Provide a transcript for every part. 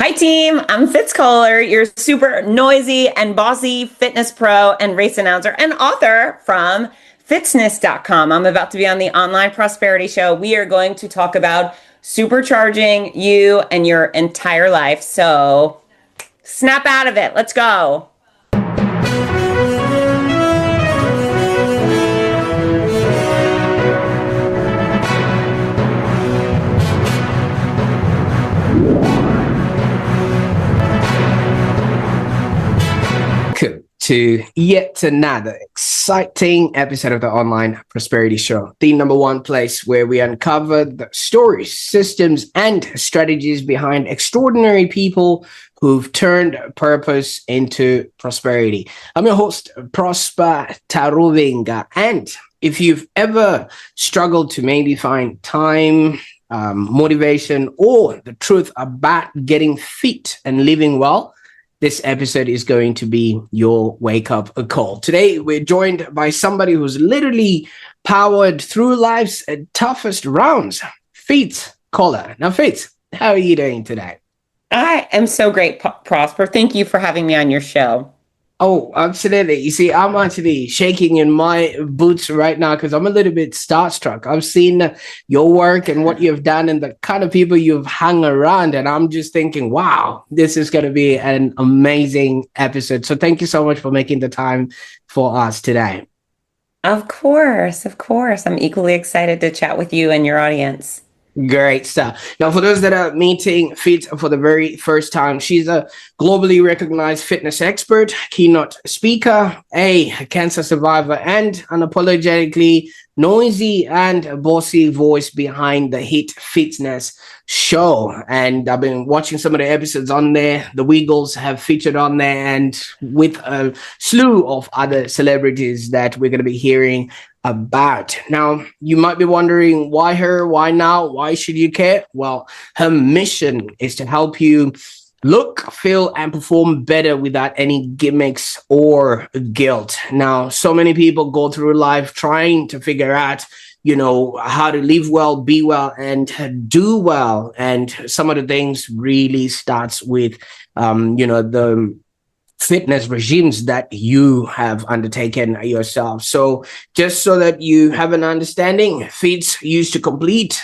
Hi, team. I'm Fitz Koehler, your super noisy and bossy fitness pro and race announcer and author from Fitzness.com. I'm about to be on the Online Prosperity Show. We are going to talk about supercharging you and your entire life. So snap out of it. Let's go. To yet another exciting episode of the Online Prosperity Show, the number one place where we uncover the stories, systems, and strategies behind extraordinary people who've turned purpose into prosperity. I'm your host, Prosper Taruvinga, and if you've ever struggled to maybe find time, motivation, or the truth about getting fit and living well, this episode is going to be your wake-up call. Today, we're joined by somebody who's literally powered through life's toughest rounds, Fitz Koehler. Now, Fitz, how are you doing today? I am so great, Prosper. Thank you for having me on your show. Oh, absolutely. You see, I'm actually shaking in my boots right now because I'm a little bit starstruck. I've seen your work and what you've done and the kind of people you've hung around. And I'm just thinking, wow, this is going to be an amazing episode. So thank you so much for making the time for us today. Of course. I'm equally excited to chat with you and your audience. Great stuff. Now, for those that are meeting Fitz for the very first time, she's a globally recognized fitness expert, keynote speaker, a cancer survivor, and unapologetically noisy and bossy voice behind the hit Fitzness show. And I've been watching some of the episodes on there. The Wiggles have featured on there, and with a slew of other celebrities that we're going to be hearing about. Now, you might be wondering, why her? Why now? Why should you care? Well, her mission is to help you look, feel, and perform better without any gimmicks or guilt. Now, so many people go through life trying to figure out, how to live well, be well, and do well. And some of the things really starts with, the fitness regimes that you have undertaken yourself. So just so that you have an understanding, Fitz used to compete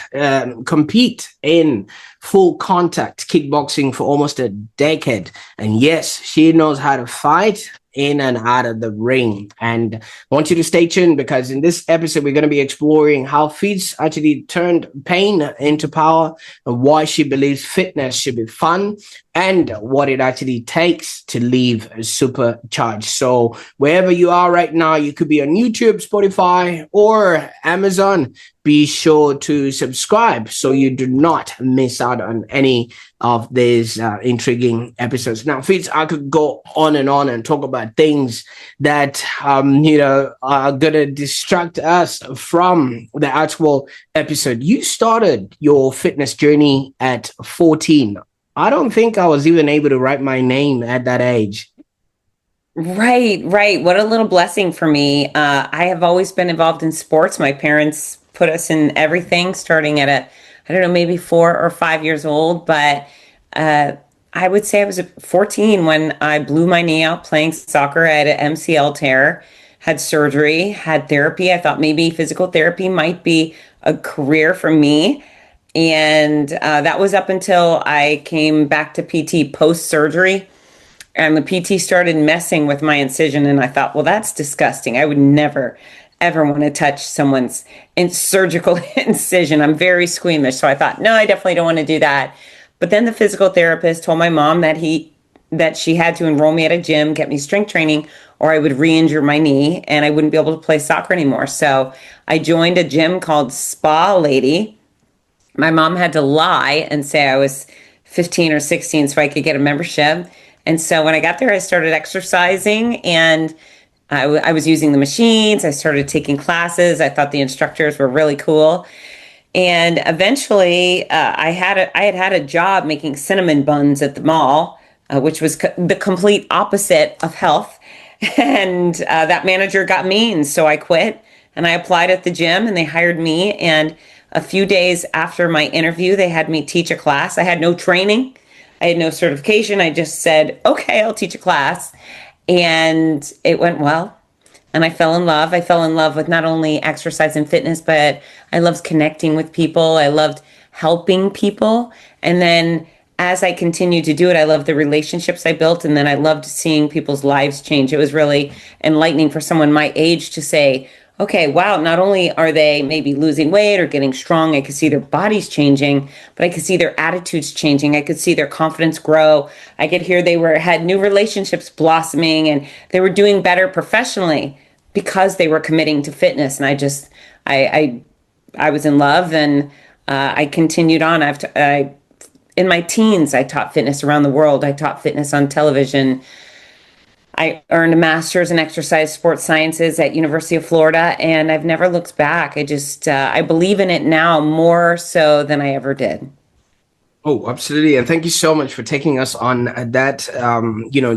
in full contact kickboxing for almost a decade. And yes, she knows how to fight in and out of the ring. And I want you to stay tuned, because in this episode, we're going to be exploring how Fitz actually turned pain into power, and why she believes fitness should be fun, and what it actually takes to live supercharged. So wherever you are right now, you could be on YouTube, Spotify, or Amazon. Be sure to subscribe so you do not miss out on any of these intriguing episodes. Now, Fitz, I could go on and talk about things that, are going to distract us from the actual episode. You started your fitness journey at 14. I don't think I was even able to write my name at that age. Right. What a little blessing for me. I have always been involved in sports. My parents put us in everything, starting at maybe 4 or 5 years old. But I would say I was 14 when I blew my knee out playing soccer. I had an MCL tear, had surgery, had therapy. I thought maybe physical therapy might be a career for me. And that was up until I came back to PT post-surgery. And the PT started messing with my incision. And I thought, well, that's disgusting. I would never, ever want to touch someone's surgical incision. I'm very squeamish. So I thought, no, I definitely don't want to do that. But then the physical therapist told my mom that she had to enroll me at a gym, get me strength training, or I would re-injure my knee and I wouldn't be able to play soccer anymore. So I joined a gym called Spa Lady. My mom had to lie and say I was 15 or 16 so I could get a membership. And so when I got there, I started exercising, and I was using the machines. I started taking classes. I thought the instructors were really cool. And eventually I had a job making cinnamon buns at the mall, which was the complete opposite of health. And that manager got mean. So I quit and I applied at the gym, and they hired me. And a few days after my interview, they had me teach a class. I had no training. I had no certification. I just said, okay, I'll teach a class. And it went well. And I fell in love. I fell in love with not only exercise and fitness, but I loved connecting with people. I loved helping people. And then as I continued to do it, I loved the relationships I built. And then I loved seeing people's lives change. It was really enlightening for someone my age to say, okay, wow, not only are they maybe losing weight or getting strong, I could see their bodies changing, but I could see their attitudes changing. I could see their confidence grow. I could hear they were had new relationships blossoming and they were doing better professionally because they were committing to fitness. And I was in love, and I continued on. In my teens, I taught fitness around the world. I taught fitness on television. I earned a master's in exercise sports sciences at University of Florida, and I've never looked back. I believe in it now more so than I ever did. Oh, absolutely. And thank you so much for taking us on that,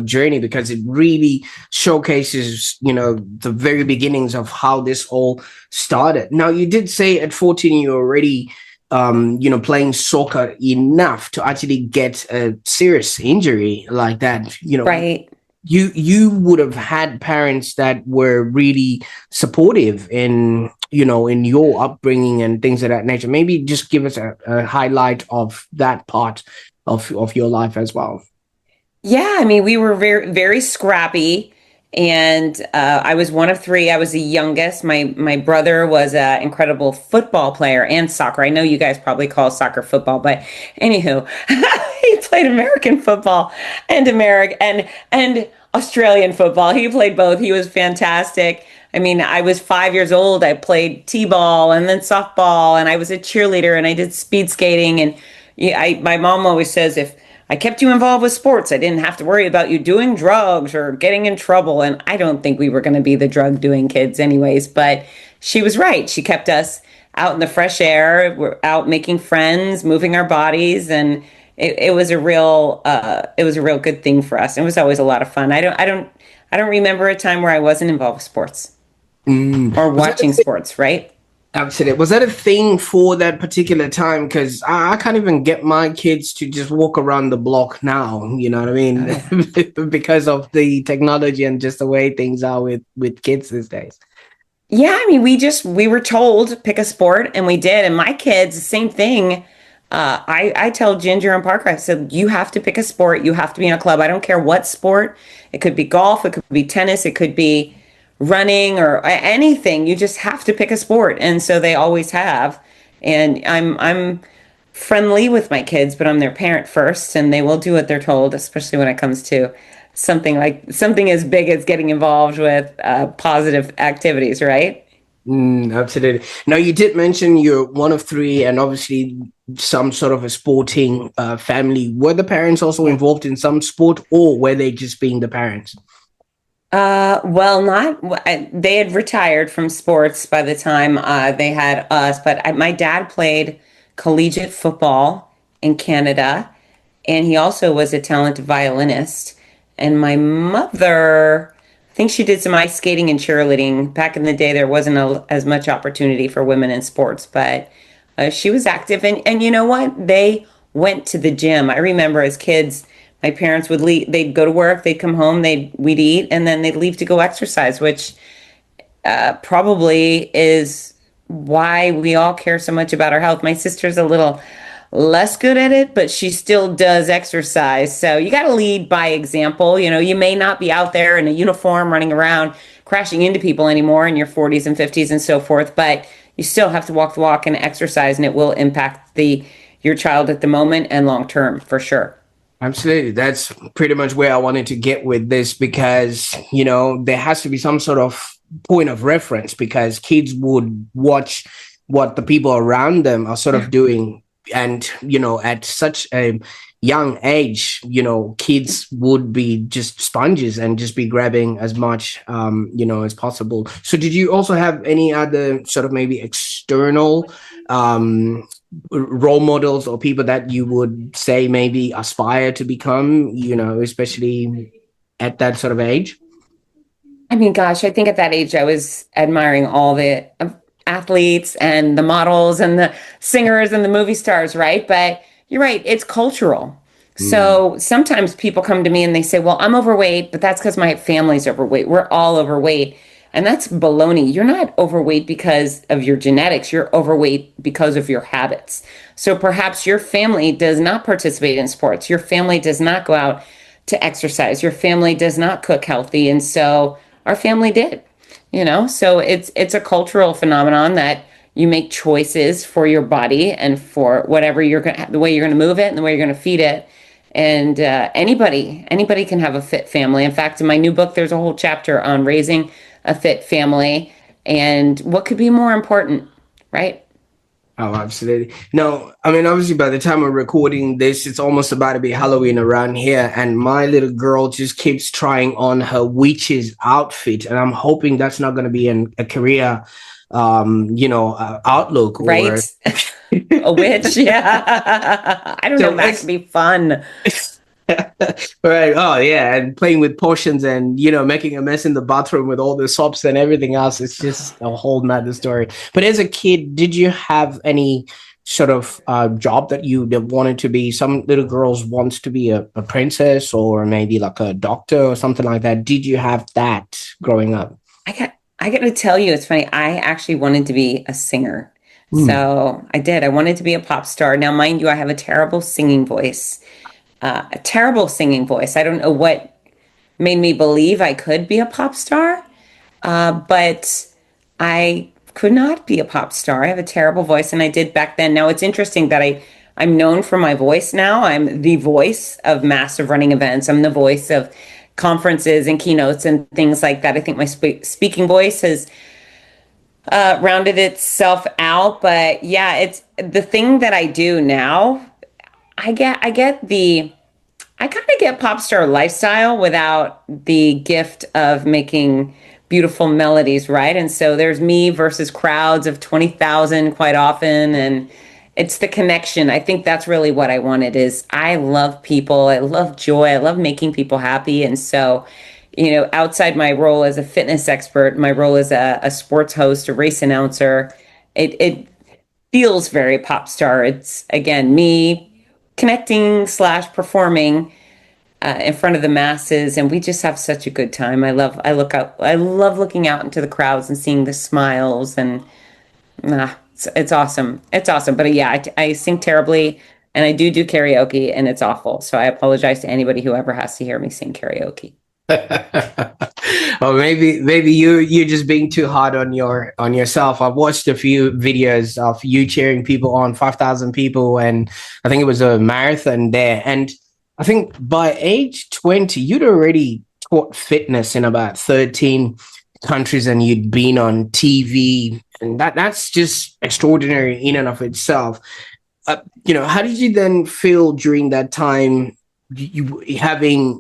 journey, because it really showcases, the very beginnings of how this all started. Now, you did say at 14, you were already, playing soccer enough to actually get a serious injury like that. Right. You would have had parents that were really supportive in your upbringing and things of that nature. Maybe just give us a highlight of that part of your life as well. Yeah, I mean, we were very, very scrappy, and I was one of three. I was the youngest. My brother was an incredible football player and soccer. I know you guys probably call soccer football, but anywho, he played American football and and Australian football. He played both. He was fantastic. I mean, I was 5 years old. I played t-ball and then softball, and I was a cheerleader, and I did speed skating. And yeah, my mom always says if I kept you involved with sports, I didn't have to worry about you doing drugs or getting in trouble. And I don't think we were going to be the drug doing kids anyways, but she was right. She kept us out in the fresh air. We're out making friends, moving our bodies, and it was it was a real good thing for us. It was always a lot of fun. I don't remember a time where I wasn't involved with sports or Was that a watching sports, right? Absolutely. Was that a thing for that particular time? Because I can't even get my kids to just walk around the block now. You know what I mean? Oh. Because of the technology and just the way things are with kids these days. Yeah, I mean, we were told pick a sport, and we did. And my kids, the same thing. I tell Ginger and Parker, I said, you have to pick a sport. You have to be in a club. I don't care what sport. It could be golf. It could be tennis. It could be running or anything. You just have to pick a sport. And so they always have. And I'm friendly with my kids, but I'm their parent first, and they will do what they're told, especially when it comes to something as big as getting involved with positive activities, right? Absolutely. Now, you did mention you're one of three, and obviously some sort of a sporting family. Were the parents also Yeah. involved in some sport, or were they just being the parents? Well, not they had retired from sports by the time they had us, but my dad played collegiate football in Canada, and he also was a talented violinist. And my mother, I think she did some ice skating and cheerleading. Back in the day, there wasn't as much opportunity for women in sports, but she was active. And you know what? They went to the gym. I remember as kids, my parents would leave, they'd go to work, they'd come home, we'd eat, and then they'd leave to go exercise, which probably is why we all care so much about our health. My sister's a little less good at it, but she still does exercise. So you got to lead by example. You know, you may not be out there in a uniform running around crashing into people anymore in your 40s and 50s and so forth, but you still have to walk the walk and exercise, and it will impact the your child at the moment and long term for sure. Absolutely. That's pretty much where I wanted to get with this, because, there has to be some sort of point of reference, because kids would watch what the people around them are sort of doing. And, at such a young age, kids would be just sponges and just be grabbing as much, as possible. So did you also have any other sort of maybe external role models or people that you would say maybe aspire to become, especially at that sort of age? I mean, gosh, I think at that age I was admiring all the athletes and the models and the singers and the movie stars, right? But you're right, it's cultural. Mm. So sometimes people come to me and they say, well, I'm overweight, but that's because my family's overweight. We're all overweight. And that's baloney. You're not overweight because of your genetics. You're overweight because of your habits. So perhaps your family does not participate in sports. Your family does not go out to exercise. Your family does not cook healthy. And so our family did, so it's a cultural phenomenon that you make choices for your body and for whatever the way you're gonna move it and the way you're gonna feed it. And anybody can have a fit family. In fact, in my new book, there's a whole chapter on raising a fit family and what could be more important, right? Oh, absolutely. No, I mean, obviously, by the time we're recording this, it's almost about to be Halloween around here, and my little girl just keeps trying on her witch's outfit, and I'm hoping that's not going to be a career, outlook Right? or. A witch, yeah. I don't know. So That could be fun. right. Oh, yeah. And playing with potions and, making a mess in the bathroom with all the soaps and everything else. It's just a whole nother story. But as a kid, did you have any sort of job that you that wanted to be? Some little girls wants to be a princess or maybe like a doctor or something like that. Did you have that growing up? I got to tell you, it's funny. I actually wanted to be a singer. Hmm. So I did. I wanted to be a pop star. Now, mind you, I have a terrible singing voice. I don't know what made me believe I could be a pop star, but I could not be a pop star. I have a terrible voice, and I did back then. Now, it's interesting that I'm known for my voice now. I'm the voice of massive running events. I'm the voice of conferences and keynotes and things like that. I think my speaking voice has rounded itself out. But yeah, it's the thing that I do now. I kind of get pop star lifestyle without the gift of making beautiful melodies, right? And so there's me versus crowds of 20,000 quite often, and it's the connection. I think that's really what I wanted is I love people. I love joy. I love making people happy. And so, outside my role as a fitness expert, my role as a sports host, a race announcer, it feels very pop star. It's again me connecting slash performing in front of the masses, and we just have such a good time. I love looking out into the crowds and seeing the smiles, and it's awesome. It's awesome. But yeah, I sing terribly, and I do karaoke, and it's awful. So I apologize to anybody who ever has to hear me sing karaoke. Or maybe you're just being too hard on yourself. I've watched a few videos of you cheering people on, 5,000 people, and I think it was a marathon there. And I think by age 20, you'd already taught fitness in about 13 countries, and you'd been on TV, and that's just extraordinary in and of itself. How did you then feel during that time, you having,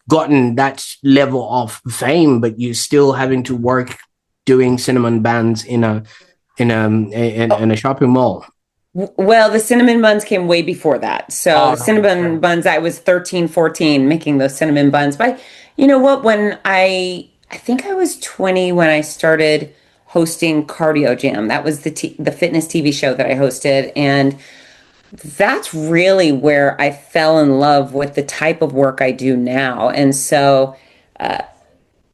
gotten that level of fame, but you still having to work doing cinnamon buns in a shopping mall? Well, the cinnamon buns came way before that. So Oh, the that makes cinnamon sense. buns, I was 13, 14 making those cinnamon buns. But you know what? When I think I was 20 when I started hosting Cardio Jam. That was the fitness TV show that I hosted. And that's really where I fell in love with the type of work I do now. And so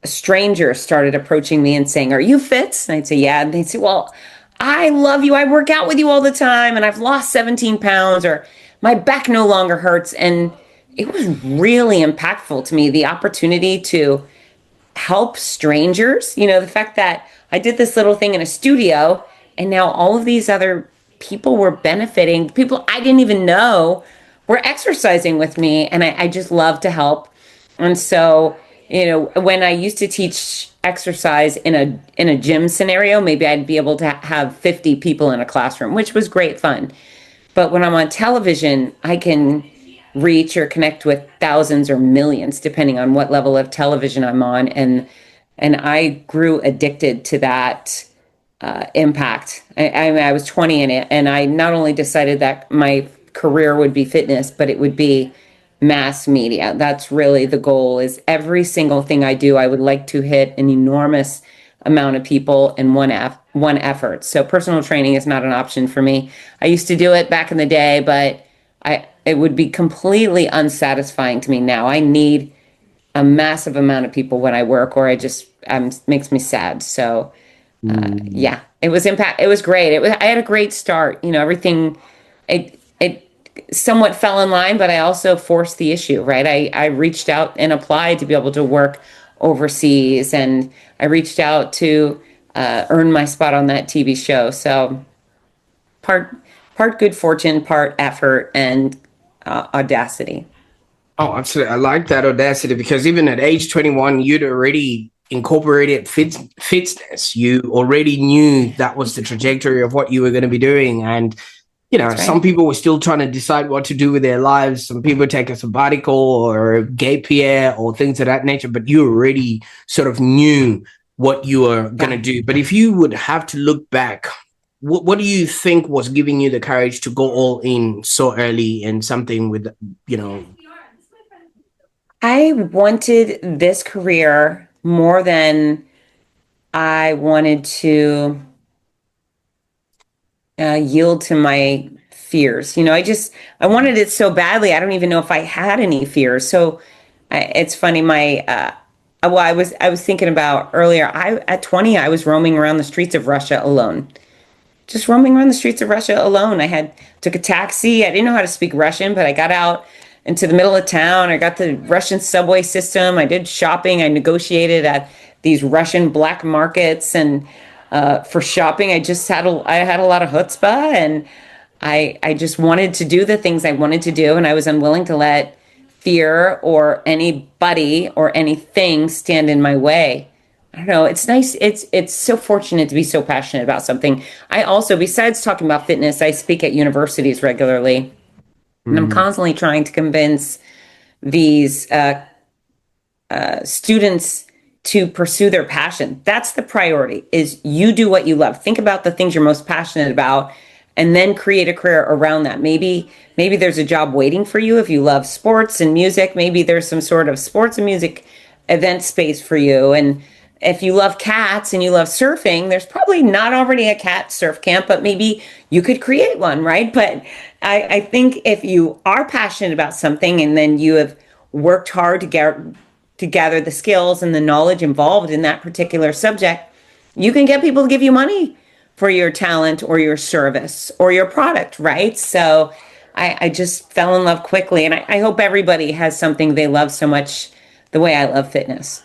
strangers started approaching me and saying, "Are you Fitz?" And I'd say, "Yeah." And they'd say, "Well, I love you. I work out with you all the time, and I've lost 17 pounds, or my back no longer hurts." And it was really impactful to me, the opportunity to help strangers. The fact that I did this little thing in a studio, and now all of these other people were benefiting, people I didn't even know were exercising with me. And I just love to help. And so, when I used to teach exercise in a gym scenario, maybe I'd be able to have 50 people in a classroom, which was great fun. But when I'm on television, I can reach or connect with thousands or millions, depending on what level of television I'm on. And I grew addicted to that impact. I was 20 in it, and I not only decided that my career would be fitness, but it would be mass media. That's really the goal. Is every single thing I do, I would like to hit an enormous amount of people in one effort. So personal training is not an option for me. I used to do it back in the day, but it would be completely unsatisfying to me now. I need a massive amount of people when I work, or I just makes me sad. So Mm. yeah, it was impact. It was great. I had a great start. You know, everything. It somewhat fell in line, but I also forced the issue. Right. I reached out and applied to be able to work overseas, and I reached out to earn my spot on that TV show. So part part good fortune, part effort, and audacity. Oh, absolutely. I like that audacity because even at age 21, you'd already incorporated Fitzness. You already knew that was the trajectory of what you were going to be doing. And, That's some right. people were still trying to decide what to do with their lives. Some people take a sabbatical or a gap year or things of that nature, but you already sort of knew what you were going to Yeah. do. But if you would have to look back, what do you think was giving you the courage to go all in so early in something with, you know, I wanted this career more than I wanted to yield to my fears. You know, I wanted it so badly. I don't even know if I had any fears. So it's funny. I was thinking about earlier. At 20, I was roaming around the streets of Russia alone, just roaming around the streets of Russia alone. I had took a taxi. I didn't know how to speak Russian, but I got out into the middle of town. I got the Russian subway system. I did shopping. I negotiated at these Russian black markets, and for shopping, I had a lot of chutzpah, and I just wanted to do the things I wanted to do, and I was unwilling to let fear or anybody or anything stand in my way. I don't know. It's nice. It's so fortunate to be so passionate about something. I also, besides talking about fitness, I speak at universities regularly, and I'm mm, constantly trying to convince these students to pursue their passion. That's the priority, is you do what you love. Think about the things you're most passionate about, and then create a career around that. Maybe there's a job waiting for you if you love sports and music. Maybe there's some sort of sports and music event space for you. And if you love cats and you love surfing, there's probably not already a cat surf camp, but maybe you could create one, right? But I think if you are passionate about something and then you have worked hard to gather the skills and the knowledge involved in that particular subject, you can get people to give you money for your talent or your service or your product, right? So I just fell in love quickly. And I hope everybody has something they love so much the way I love fitness.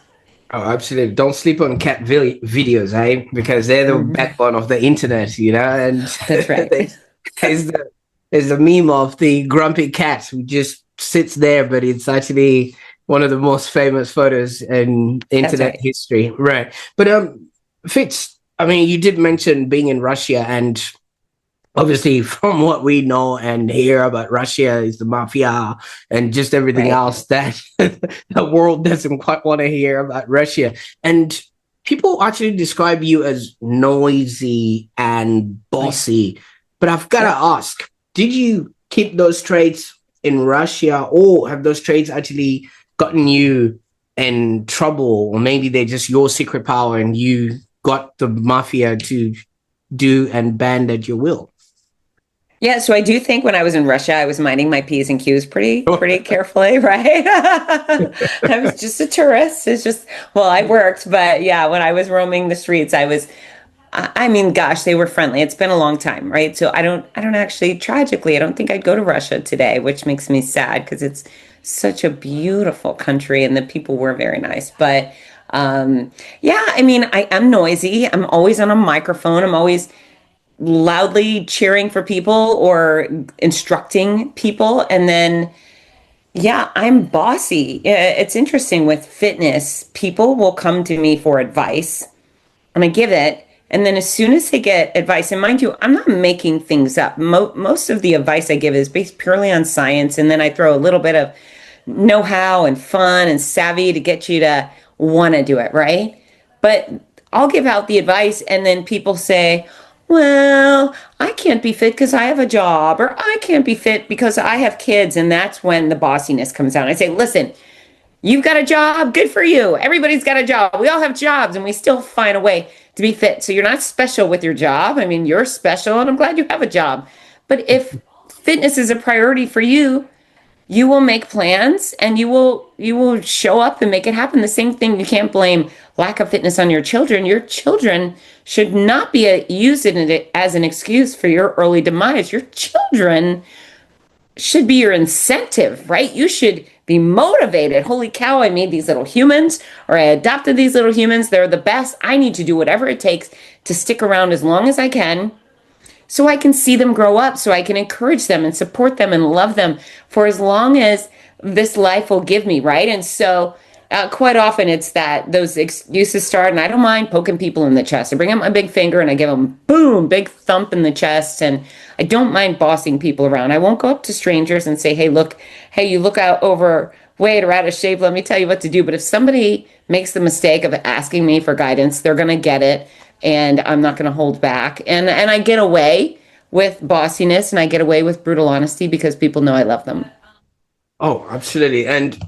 oh, absolutely. Don't sleep on cat videos, eh? Because they're the Mhm. backbone of the internet, And That's right. there's, there's the there's the meme of the grumpy cat who just sits there, but it's actually one of the most famous photos in That's internet right. history, right? But Fitz, I mean, you did mention being in Russia, and obviously from what we know and hear about Russia is the mafia and just everything Right. else that the world doesn't quite want to hear about Russia. And people actually describe you as noisy and Oh, yeah. bossy. But I've got to Yep. ask, did you keep those traits in Russia, or have those traits actually gotten you in trouble? Or maybe they're just your secret power and you got the mafia to do and band at your will? Yeah, so I do think when I was in Russia, I was minding my P's and Q's pretty carefully, right? I was just a tourist. It's just, well, I worked, but yeah, when I was roaming the streets, I mean, gosh, they were friendly. It's been a long time, right? So I don't actually, tragically, I don't think I'd go to Russia today, which makes me sad because it's such a beautiful country and the people were very nice. But yeah, I mean, I am noisy. I'm always on a microphone. I'm always loudly cheering for people or instructing people. And then, yeah, I'm bossy. It's interesting with fitness, people will come to me for advice and I give it. And then as soon as they get advice, and mind you, I'm not making things up. Most of the advice I give is based purely on science. And then I throw a little bit of know how and fun and savvy to get you to want to do it, right? But I'll give out the advice, and then people say, well, I can't be fit because I have a job, or I can't be fit because I have kids. And that's when the bossiness comes out. I say, listen, you've got a job. Good for you. Everybody's got a job. We all have jobs and we still find a way to be fit. So you're not special with your job. I mean, you're special and I'm glad you have a job. But if fitness is a priority for you, You will make plans and you will show up and make it happen. The same thing, you can't blame lack of fitness on your children. Your children should not be using it as an excuse for your early demise. Your children should be your incentive, right? You should be motivated. Holy cow, I made these little humans, or I adopted these little humans. They're the best. I need to do whatever it takes to stick around as long as I can so I can see them grow up, so I can encourage them and support them and love them for as long as this life will give me, right? And so quite often it's that those excuses start, and I don't mind poking people in the chest. I bring up my big finger and I give them, boom, big thump in the chest. And I don't mind bossing people around. I won't go up to strangers and say, hey, look, hey, you look out overweight or out of shape. Let me tell you what to do. But if somebody makes the mistake of asking me for guidance, they're going to get it. And I'm not going to hold back. And I get away with bossiness and I get away with brutal honesty because people know I love them. Oh, absolutely. And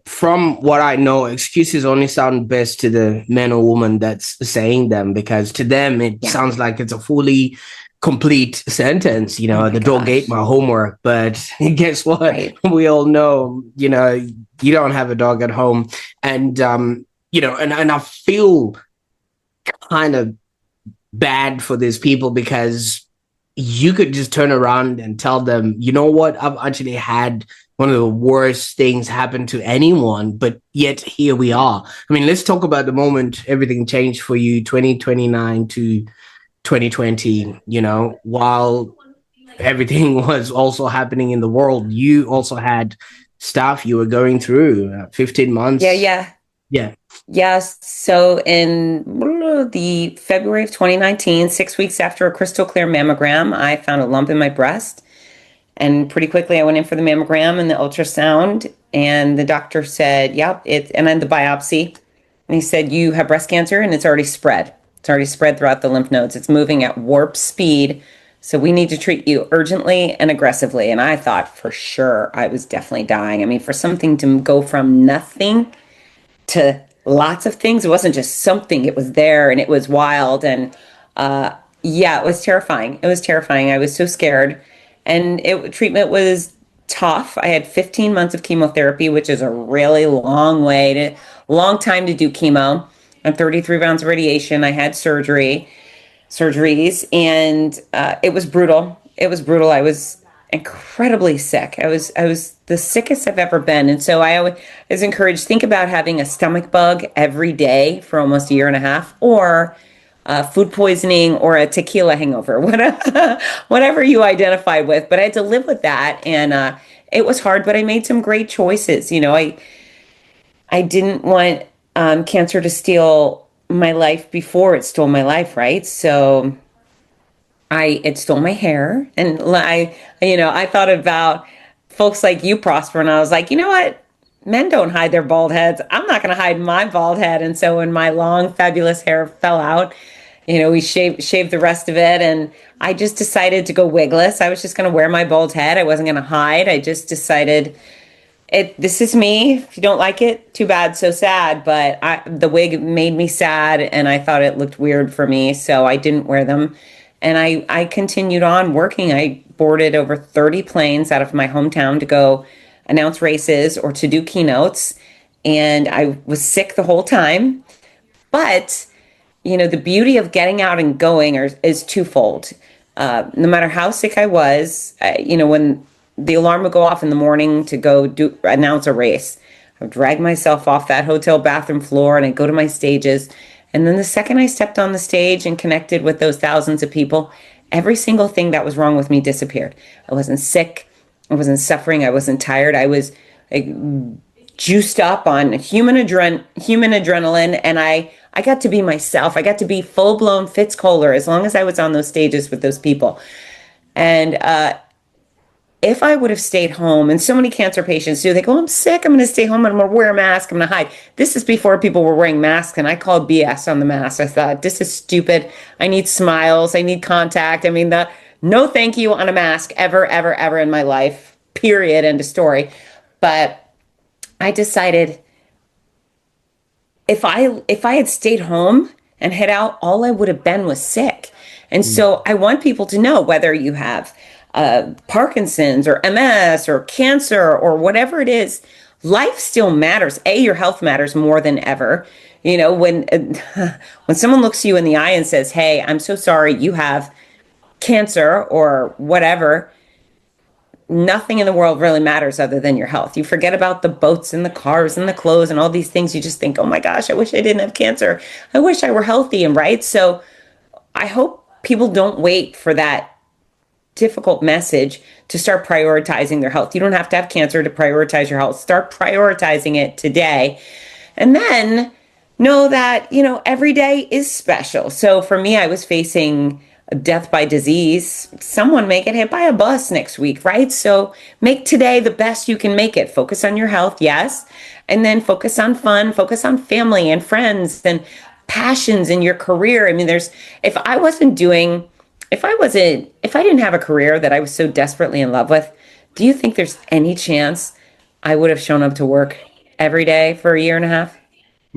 from what I know, excuses only sound best to the man or woman that's saying them, because to them it Yeah. sounds like it's a fully complete sentence. Oh my The dog ate gosh. my homework, but guess what? Right. We all know, you don't have a dog at home. And and I feel kind of bad for these people, because you could just turn around and tell them, you know what, I've actually had one of the worst things happen to anyone, but yet here we are. I mean, let's talk about the moment everything changed for you, 2029 to 2020, while everything was also happening in the world. You also had stuff you were going through, 15 Yeah, months. yeah. Yeah. Yes. So in the February of 2019, 6 weeks after a crystal clear mammogram, I found a lump in my breast. And pretty quickly I went in for the mammogram and the ultrasound. And the doctor said, yep, and then the biopsy. And he said, you have breast cancer and it's already spread. It's already spread throughout the lymph nodes. It's moving at warp speed. So we need to treat you urgently and aggressively. And I thought for sure I was definitely dying. I mean, for something to go from nothing to lots of things. It wasn't just something, it was there and it was wild. And yeah, it was terrifying. It was terrifying. I was so scared. And treatment was tough. I had 15 months of chemotherapy, which is a really long time to do chemo, and 33 rounds of radiation. I had surgeries, and it was brutal. It was brutal. I was incredibly sick. I was the sickest I've ever been, and so I always was encouraged, think about having a stomach bug every day for almost a year and a half, or food poisoning, or a tequila hangover, whatever you identify with. But I had to live with that, and it was hard. But I made some great choices. I didn't want cancer to steal my life before it stole my life, right? So it stole my hair, and I thought about folks like you, Prosper, and I was like, you know what? Men don't hide their bald heads. I'm not going to hide my bald head. And so when my long, fabulous hair fell out, we shaved the rest of it, and I just decided to go wigless. I was just going to wear my bald head. I wasn't going to hide. I just decided this is me. If you don't like it, too bad, so sad. But the wig made me sad, and I thought it looked weird for me, so I didn't wear them. And I continued on working. I boarded over 30 planes out of my hometown to go announce races or to do keynotes. And I was sick the whole time. But the beauty of getting out and going is twofold. No matter how sick I was, when the alarm would go off in the morning to go announce a race, I would drag myself off that hotel bathroom floor and I'd go to my stages. And then the second I stepped on the stage and connected with those thousands of people, every single thing that was wrong with me disappeared. I wasn't sick. I wasn't suffering. I wasn't tired. I was like, juiced up on human adrenaline, and I got to be myself. I got to be full blown Fitz Koehler as long as I was on those stages with those people. And if I would have stayed home, and so many cancer patients do, they go, I'm sick, I'm going to stay home, and I'm going to wear a mask, I'm going to hide. This is before people were wearing masks, and I called BS on the mask. I thought, this is stupid. I need smiles. I need contact. I mean, no thank you on a mask ever, ever, ever in my life, period, end of story. But I decided if I had stayed home and hid out, all I would have been was sick. And so I want people to know, whether you have Parkinson's or MS or cancer or whatever it is, life still matters. Your health matters more than ever. When when someone looks you in the eye and says, "Hey, I'm so sorry you have cancer or whatever," nothing in the world really matters other than your health. You forget about the boats and the cars and the clothes and all these things. You just think, "Oh my gosh, I wish I didn't have cancer. I wish I were healthy." And right. So I hope people don't wait for that difficult message to start prioritizing their health. You don't have to have cancer to prioritize your health. Start prioritizing it today. And then know that, every day is special. So for me, I was facing death by disease. Someone may get hit by a bus next week, right? So make today the best you can make it. Focus on your health, yes. And then focus on fun, focus on family and friends and passions in your career. I mean, if I wasn't doing if I didn't have a career that I was so desperately in love with, do you think there's any chance I would have shown up to work every day for a year and a half?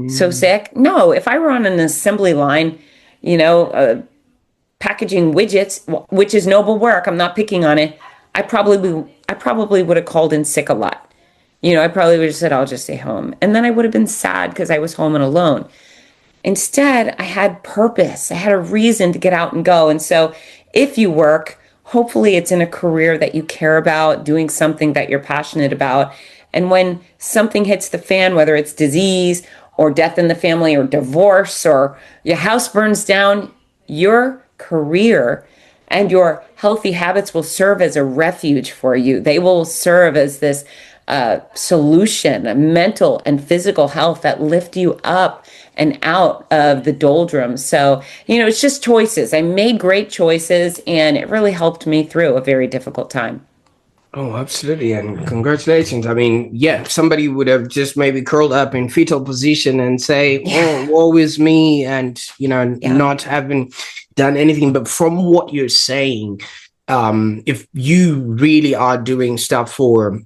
So Mm. sick? No. If I were on an assembly line, you know, uh, packaging widgets, which is noble work, I'm not picking on it. I probably would have called in sick a lot. I probably would have said, "I'll just stay home," and then I would have been sad because I was home and alone. Instead, I had purpose. I had a reason to get out and go. And so, if you work, hopefully it's in a career that you care about, doing something that you're passionate about. And when something hits the fan, whether it's disease or death in the family or divorce or your house burns down, your career and your healthy habits will serve as a refuge for you. They will serve as this solution, a mental and physical health that lift you up and out of the doldrums. So, it's just choices. I made great choices and it really helped me through a very difficult time. Oh, absolutely. And congratulations. I mean, yeah, somebody would have just maybe curled up in fetal position and say, "Oh, Yeah. woe is me," and, Yeah. not having done anything. But from what you're saying, if you really are doing stuff for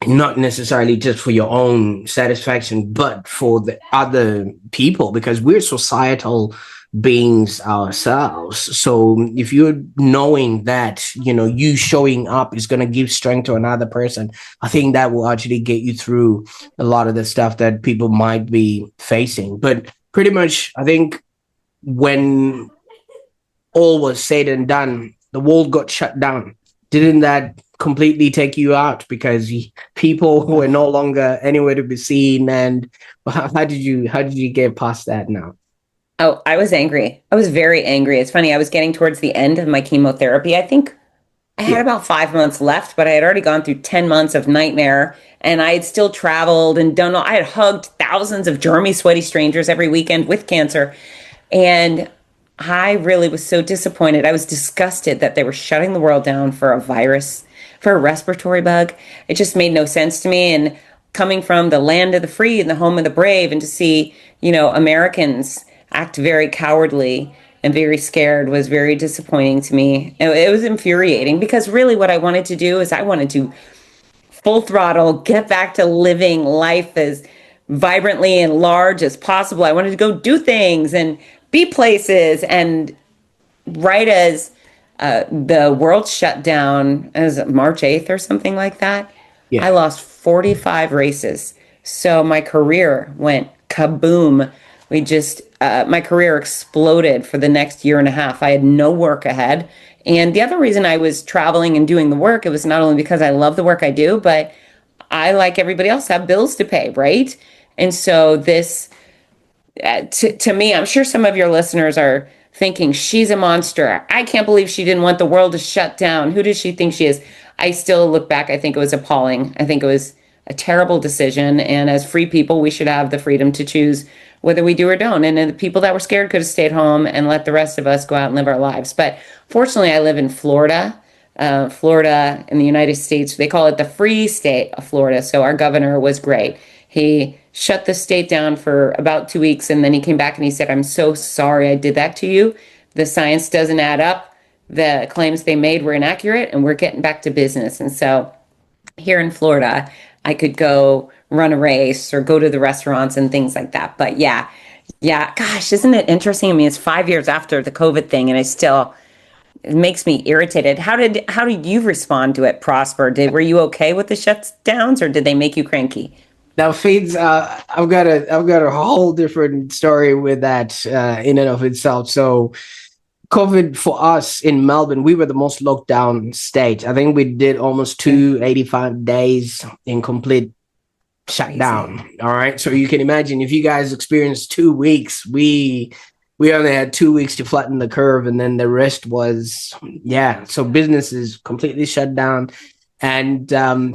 not necessarily just for your own satisfaction, but for the other people, because we're societal beings ourselves. So if you're knowing that, you showing up is going to give strength to another person, I think that will actually get you through a lot of the stuff that people might be facing. But pretty much, I think when all was said and done, the world got shut down. Didn't that completely take you out because people were no longer anywhere to be seen? And how did you get past that now? Oh, I was angry. I was very angry. It's funny. I was getting towards the end of my chemotherapy. I think I had Yeah. about 5 months left, but I had already gone through 10 months of nightmare and I had still traveled and done I had hugged thousands of germy, sweaty strangers every weekend with cancer. And I really was so disappointed. I was disgusted that they were shutting the world down for a virus, for a respiratory bug. It just made no sense to me. And coming from the land of the free and the home of the brave, and to see, Americans act very cowardly and very scared was very disappointing to me. It was infuriating because really what I wanted to do is I wanted to full throttle, get back to living life as vibrantly and large as possible. I wanted to go do things and be places. And right as the world shut down, as March 8th or something like that, I Yeah. lost 45 races. So my career went kaboom. My career exploded for the next year and a half. I had no work ahead. And the other reason I was traveling and doing the work, it was not only because I love the work I do, but I, like everybody else, have bills to pay, right? And so to me, I'm sure some of your listeners are thinking, "She's a monster. I can't believe she didn't want the world to shut down. Who does she think she is?" I still look back, I think it was appalling. I think it was a terrible decision. And as free people, we should have the freedom to choose whether we do or don't. And the people that were scared could have stayed home and let the rest of us go out and live our lives. But fortunately, I live in Florida. Florida in the United States, they call it the free state of Florida. So our governor was great. He shut the state down for about 2 weeks and then he came back and he said, "I'm so sorry I did that to you. The science doesn't add up. The claims they made were inaccurate and we're getting back to business." And so here in Florida, I could go run a race or go to the restaurants and things like that. But yeah, gosh, isn't it interesting? I mean, it's 5 years after the COVID thing and I still it makes me irritated. How did you respond to it, Prosper? Were you okay with the shutdowns, or did they make you cranky? Now, Fades, I've got a whole different story with that in and of itself. So, COVID for us in Melbourne, we were the most locked down state. I think we did almost Yeah. 285 days in complete Crazy. shutdown. All right, so you can imagine if you guys experienced 2 weeks, we only had 2 weeks to flatten the curve, and then the rest was yeah. So business is completely shut down. And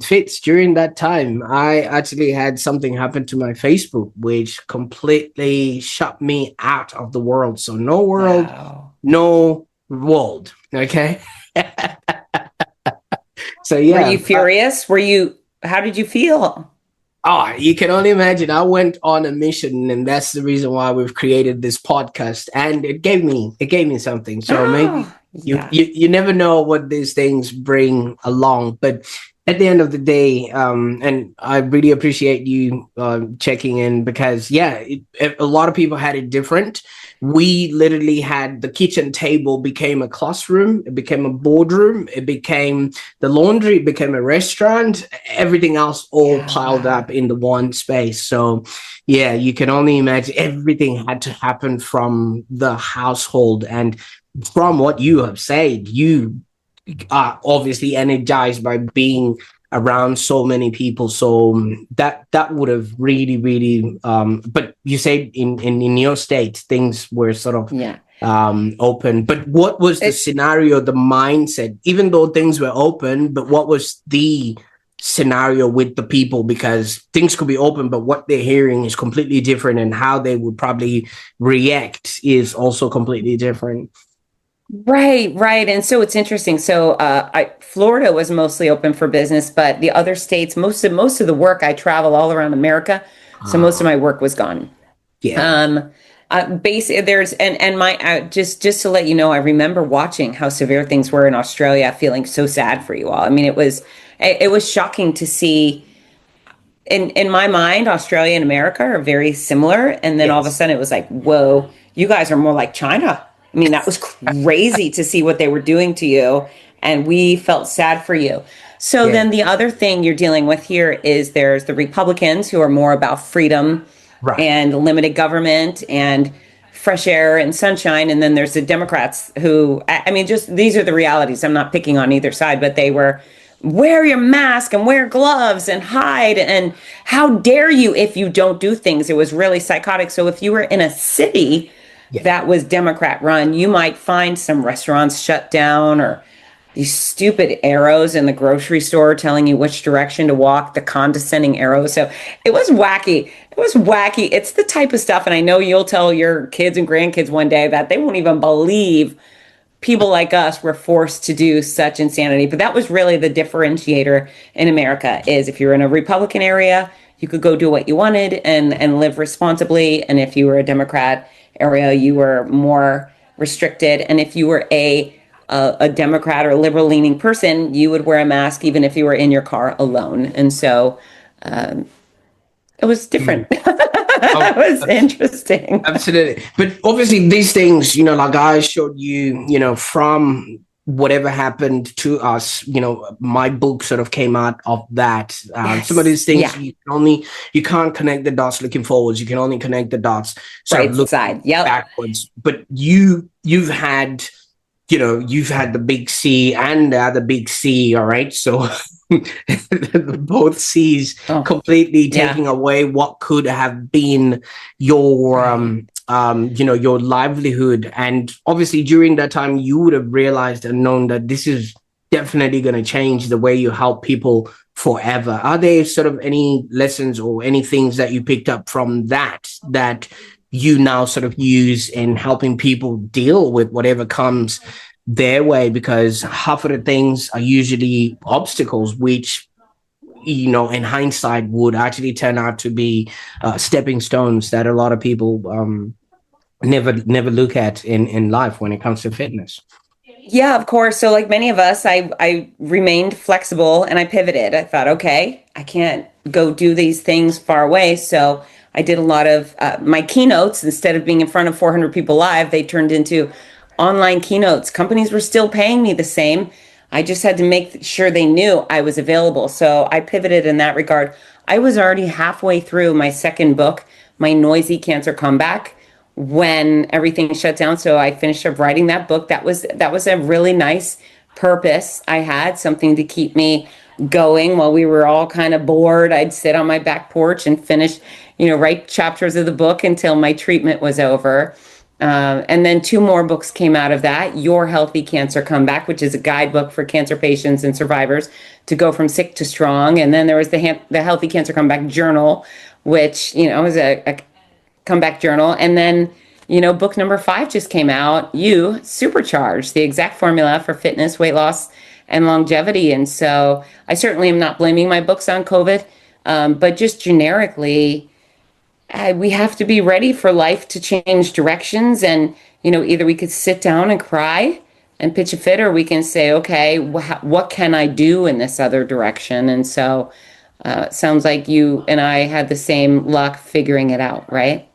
Fitz, during that time, I actually had something happen to my Facebook, which completely shut me out of the world. So no world, Wow. no world. Okay. So Were yeah, you furious? How did you feel? oh, you can only imagine. I went on a mission, and that's the reason why we've created this podcast. And it gave me something. So maybe Oh, you yeah. you never know what these things bring along. But at the end of the day, and I really appreciate you checking in because yeah, a lot of people had it different. We literally had the kitchen table became a classroom, it became a boardroom, it became the laundry, it became a restaurant, everything else all Yeah, piled wow. up in the one space. So yeah, you can only imagine everything had to happen from the household. And from what you have said, you are obviously energized by being around so many people. So that would have really but you say in your state things were sort of Yeah. open. But what was the It, scenario, the mindset, even though things were open, but what was the scenario with the people? Because things could be open, but what they're hearing is completely different, and how they would probably react is also completely different. right, right. And so it's interesting. So Florida was mostly open for business, but the other states, most of the work, I travel all around America. So most of Ah, my work was gone. yeah, Um, basically, there's and my just to let you know, I remember watching how severe things were in Australia, feeling so sad for you all. I mean, it was shocking to see. In my mind, Australia and America are very similar, and then all of a yes, sudden it was like, whoa, you guys are more like China. I mean, that was crazy to see what they were doing to you, and we felt sad for you. So yeah, then the other thing you're dealing with here is there's the Republicans who are more about freedom right, and limited government and fresh air and sunshine. And then there's the Democrats who, I mean, just these are the realities. I'm not picking on either side, but they were wear your mask and wear gloves and hide. And how dare you if you don't do things? It was really psychotic. So if you were in a city yeah. that was Democrat run, you might find some restaurants shut down or these stupid arrows in the grocery store telling you which direction to walk, the condescending arrows. So it was wacky. It was wacky. It's the type of stuff, and I know you'll tell your kids and grandkids one day that they won't even believe people like us were forced to do such insanity. But that was really the differentiator in America is if you're in a Republican area, you could go do what you wanted and live responsibly. And if you were a Democrat area, you were more restricted. And if you were a Democrat or liberal leaning person, you would wear a mask even if you were in your car alone. And so it was different. Mm. It Oh, was interesting. absolutely. But obviously, these things, like I showed you, from whatever happened to us, my book sort of came out of that. Some of Yes. these things Yeah. you can't connect the dots looking forwards. You can only connect the dots sort of Right looking side. Yep. backwards. But you've had the big C and the other big C, all right? So both C's Oh, completely yeah. taking away what could have been your Right. your livelihood. And obviously during that time you would have realized and known that this is definitely going to change the way you help people forever. Are there sort of any lessons or any things that you picked up from that you now sort of use in helping people deal with whatever comes their way? Because half of the things are usually obstacles, which in hindsight would actually turn out to be stepping stones that a lot of people never look at in life when it comes to fitness. Yeah, of course. So like many of us, I remained flexible and I pivoted. I thought, okay, I can't go do these things far away. So I did a lot of my keynotes instead of being in front of 400 people live, they turned into online keynotes. Companies were still paying me the same. I just had to make sure they knew I was available. So I pivoted in that regard. I was already halfway through my second book, my noisy cancer comeback, when everything shut down. So I finished up writing that book. That was a really nice purpose I had, something to keep me going while we were all kind of bored. I'd sit on my back porch and finish, write chapters of the book until my treatment was over. And then two more books came out of that. Your Healthy Cancer Comeback, which is a guidebook for cancer patients and survivors to go from sick to strong. And then there was the Healthy Cancer Comeback Journal, which, is a comeback journal. And then, book number 5 just came out, You Supercharged, the exact formula for fitness, weight loss, and longevity. And so I certainly am not blaming my books on COVID, but just generically, we have to be ready for life to change directions. And, either we could sit down and cry and pitch a fit, or we can say, okay, what can I do in this other direction? And so it sounds like you and I had the same luck figuring it out, right?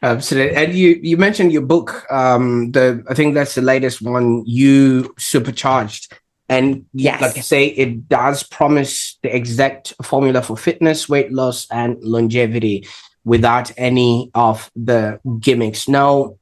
Absolutely. And you mentioned your book, the I think that's the latest one, You Supercharged. And like you Yes. say, it does promise the exact formula for fitness, weight loss, and longevity without any of the gimmicks. Now,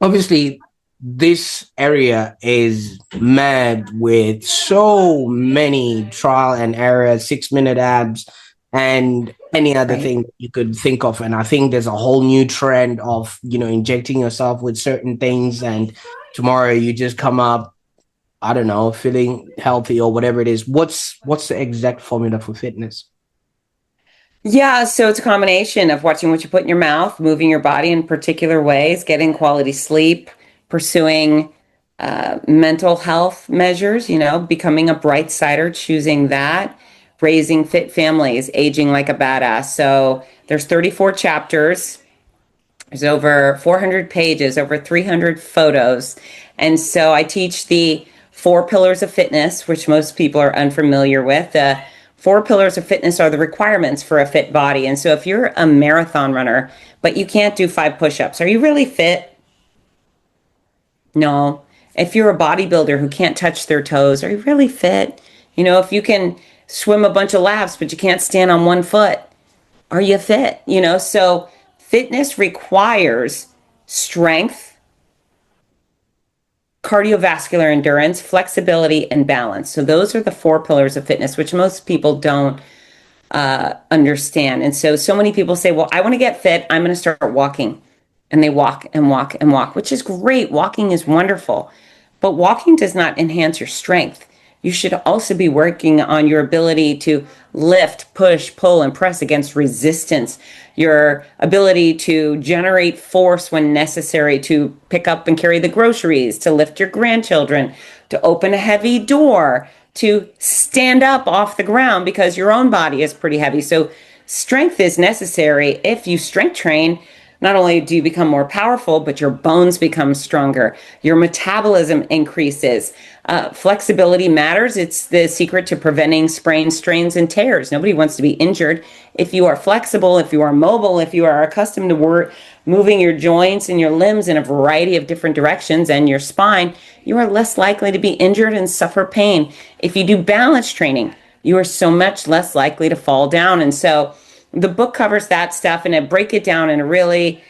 obviously, this area is mad with so many trial and error, 6-minute abs, and any other Right. thing that you could think of. And I think there's a whole new trend of, injecting yourself with certain things. And tomorrow you just come up, I don't know, feeling healthy or whatever it is. What's the exact formula for fitness? Yeah, so it's a combination of watching what you put in your mouth, moving your body in particular ways, getting quality sleep, pursuing mental health measures, becoming a bright sider, choosing that, raising fit families, aging like a badass. So there's 34 chapters. There's over 400 pages, over 300 photos. And so I teach the 4 pillars of fitness, which most people are unfamiliar with. The 4 pillars of fitness are the requirements for a fit body. And so if you're a marathon runner, but you can't do 5 push-ups, are you really fit? No. If you're a bodybuilder who can't touch their toes, are you really fit? If you can swim a bunch of laps, but you can't stand on one foot, are you fit? So fitness requires strength, cardiovascular endurance, flexibility, and balance. So those are the 4 pillars of fitness, which most people don't understand. And so many people say, well, I want to get fit. I'm going to start walking. And they walk and walk and walk, which is great. Walking is wonderful. But walking does not enhance your strength. You should also be working on your ability to lift, push, pull, and press against resistance, your ability to generate force when necessary to pick up and carry the groceries, to lift your grandchildren, to open a heavy door, to stand up off the ground because your own body is pretty heavy. So strength is necessary. If you strength train, not only do you become more powerful, but your bones become stronger. Your metabolism increases. Flexibility matters. It's the secret to preventing sprains, strains, and tears. Nobody wants to be injured. If you are flexible, if you are mobile, if you are accustomed to moving your joints and your limbs in a variety of different directions and your spine, you are less likely to be injured and suffer pain. If you do balance training, you are so much less likely to fall down. And so the book covers that stuff, and it break it down in a really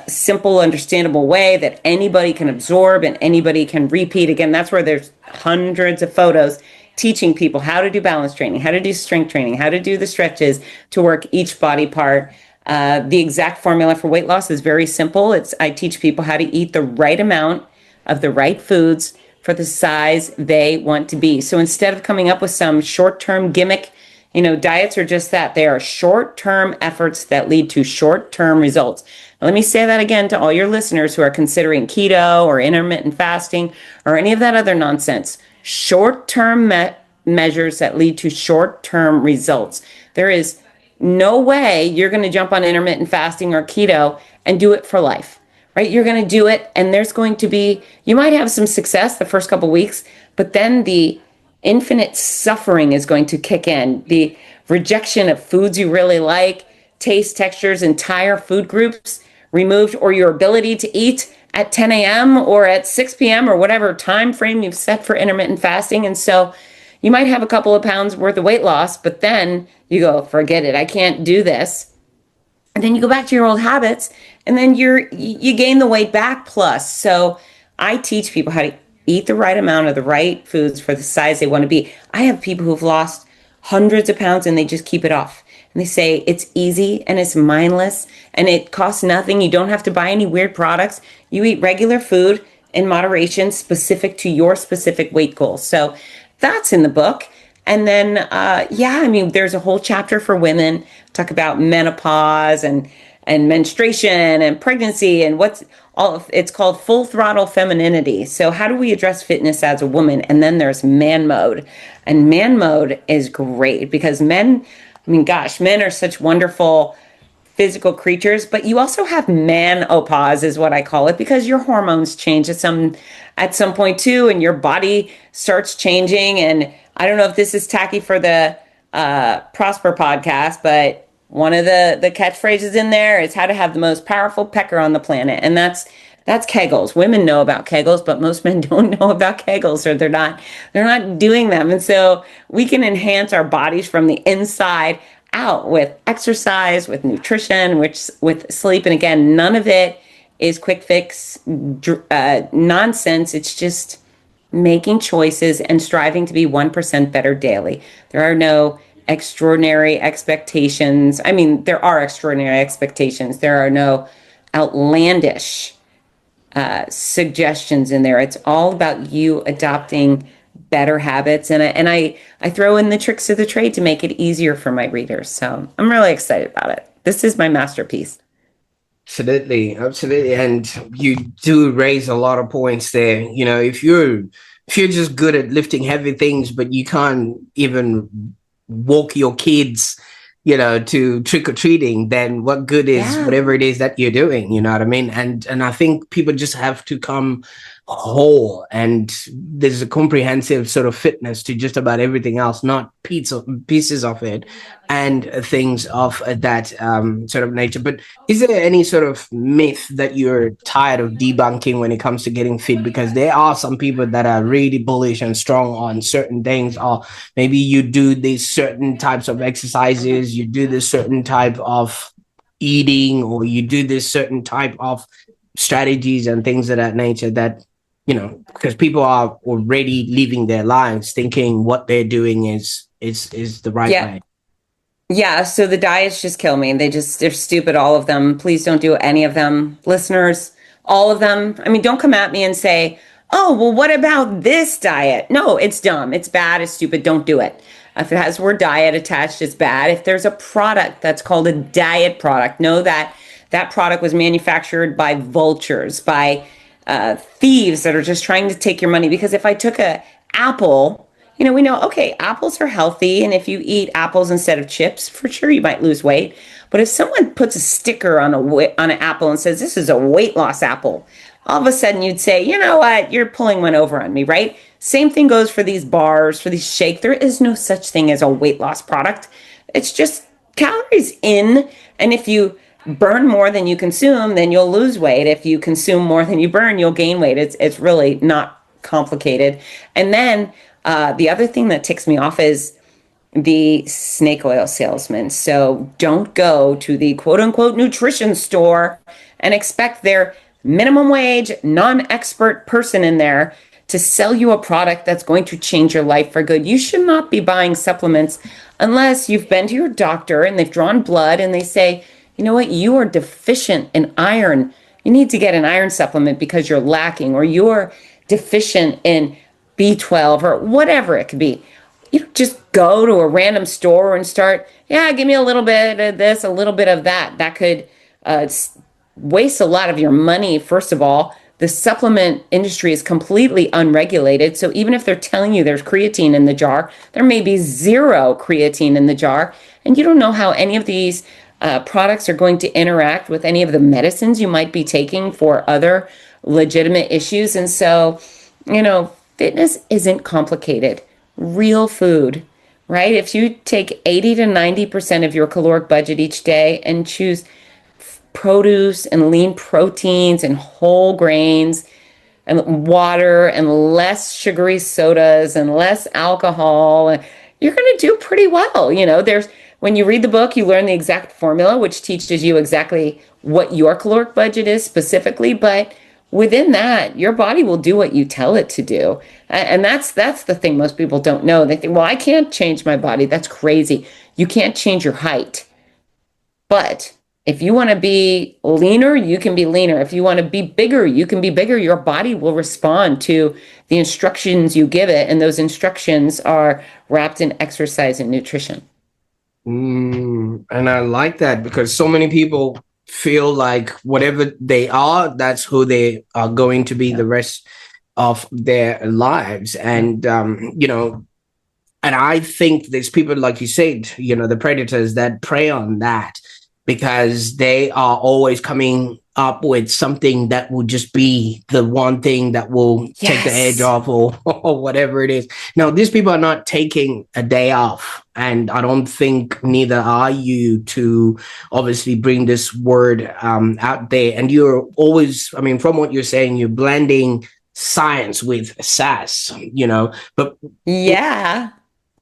simple, understandable way that anybody can absorb and anybody can repeat. Again, that's where there's hundreds of photos teaching people how to do balance training, how to do strength training, how to do the stretches to work each body part. The exact formula for weight loss is very simple. I teach people how to eat the right amount of the right foods for the size they want to be. So instead of coming up with some short-term gimmick, diets are just that. They are short-term efforts that lead to short-term results. Now, let me say that again to all your listeners who are considering keto or intermittent fasting or any of that other nonsense. Short-term measures that lead to short-term results. There is no way you're going to jump on intermittent fasting or keto and do it for life, right? You're going to do it, and you might have some success the first couple weeks, but then the infinite suffering is going to kick in. The rejection of foods you really like, taste, textures, entire food groups removed, or your ability to eat at 10 a.m. or at 6 p.m. or whatever time frame you've set for intermittent fasting. And so you might have a couple of pounds worth of weight loss, but then you go, forget it, I can't do this. And then you go back to your old habits, and then you gain the weight back plus. So I teach people how to eat the right amount of the right foods for the size they want to be. I have people who've lost hundreds of pounds and they just keep it off. And they say it's easy and it's mindless and it costs nothing. You don't have to buy any weird products. You eat regular food in moderation specific to your specific weight goals. So that's in the book. And then, yeah, I mean, there's a whole chapter for women, talk about menopause and menstruation and pregnancy and what's all of, it's called full throttle femininity. So how do we address fitness as a woman? And then there's man mode. And man mode is great because men, I mean, gosh, men are such wonderful physical creatures, but you also have menopause is what I call it because your hormones change at some point too, and your body starts changing. And I don't know if this is tacky for the Prosper podcast, but one of the catchphrases in there is how to have the most powerful pecker on the planet, and that's Kegels. Women know about Kegels, but most men don't know about Kegels, or they're not doing them. And so we can enhance our bodies from the inside out with exercise, with nutrition, which with sleep. And again, none of it is quick fix nonsense. It's just making choices and striving to be 1% better daily. There are no extraordinary expectations. I mean, there are extraordinary expectations. There are no outlandish suggestions in there. It's all about you adopting better habits. And I throw in the tricks of the trade to make it easier for my readers. So I'm really excited about it. This is my masterpiece. Absolutely, absolutely. And you do raise a lot of points there. You know, if you're just good at lifting heavy things, but you can't even walk your kids, to trick or treating, then what good is Yeah. whatever it is that you're doing? You know what I mean? And I think people just have to come whole, and there's a comprehensive sort of fitness to just about everything else, not pieces of it and things of that sort of nature. But is there any sort of myth that you're tired of debunking when it comes to getting fit? Because there are some people that are really bullish and strong on certain things, or maybe you do these certain types of exercises, you do this certain type of eating, or you do this certain type of strategies and things of that nature that, because people are already living their lives thinking what they're doing is the right Yeah. way. Yeah, so the diets just kill me. They're stupid, all of them. Please don't do any of them. Listeners, all of them. I mean, don't come at me and say, oh, well, what about this diet? No, it's dumb. It's bad. It's stupid. Don't do it. If it has the word diet attached, it's bad. If there's a product that's called a diet product, know that that product was manufactured by vultures, by thieves that are just trying to take your money. Because if I took a apple, we know, okay, apples are healthy. And if you eat apples instead of chips, for sure you might lose weight. But if someone puts a sticker on on an apple and says, this is a weight loss apple, all of a sudden you'd say, you know what, you're pulling one over on me, right? Same thing goes for these bars, for these shake. There is no such thing as a weight loss product. It's just calories in. And if you burn more than you consume, then you'll lose weight. If you consume more than you burn, you'll gain weight. It's really not complicated. And then the other thing that ticks me off is the snake oil salesman. So don't go to the quote unquote nutrition store and expect their minimum wage, non expert person in there to sell you a product that's going to change your life for good. You should not be buying supplements unless you've been to your doctor and they've drawn blood and they say, you know what, you are deficient in iron. You need to get an iron supplement because you're lacking, or you're deficient in B12 or whatever it could be. You don't just go to a random store and start, yeah, give me a little bit of this, a little bit of that. That could waste a lot of your money. First of all, the supplement industry is completely unregulated. So even if they're telling you there's creatine in the jar, there may be zero creatine in the jar. And you don't know how any of these products are going to interact with any of the medicines you might be taking for other legitimate issues. And so, fitness isn't complicated. Real food, right? If you take 80 to 90% of your caloric budget each day and choose produce and lean proteins and whole grains and water and less sugary sodas and less alcohol, and you're going to do pretty well. There's when you read the book, you learn the exact formula, which teaches you exactly what your caloric budget is specifically, but within that, your body will do what you tell it to do. And that's the thing most people don't know. They think, well, I can't change my body. That's crazy. You can't change your height. But if you want to be leaner, you can be leaner. If you want to be bigger, you can be bigger. Your body will respond to the instructions you give it. And those instructions are wrapped in exercise and nutrition. And I like that because so many people feel like whatever they are, that's who they are going to be the rest of their lives. And, and I think there's people, like you said, the predators that prey on that because they are always coming up with something that will just be the one thing that will take the edge off or whatever it is. Now, these people are not taking a day off. And I don't think neither are you to obviously bring this word out there. And you're always, I mean, from what you're saying, you're blending science with sass, but yeah.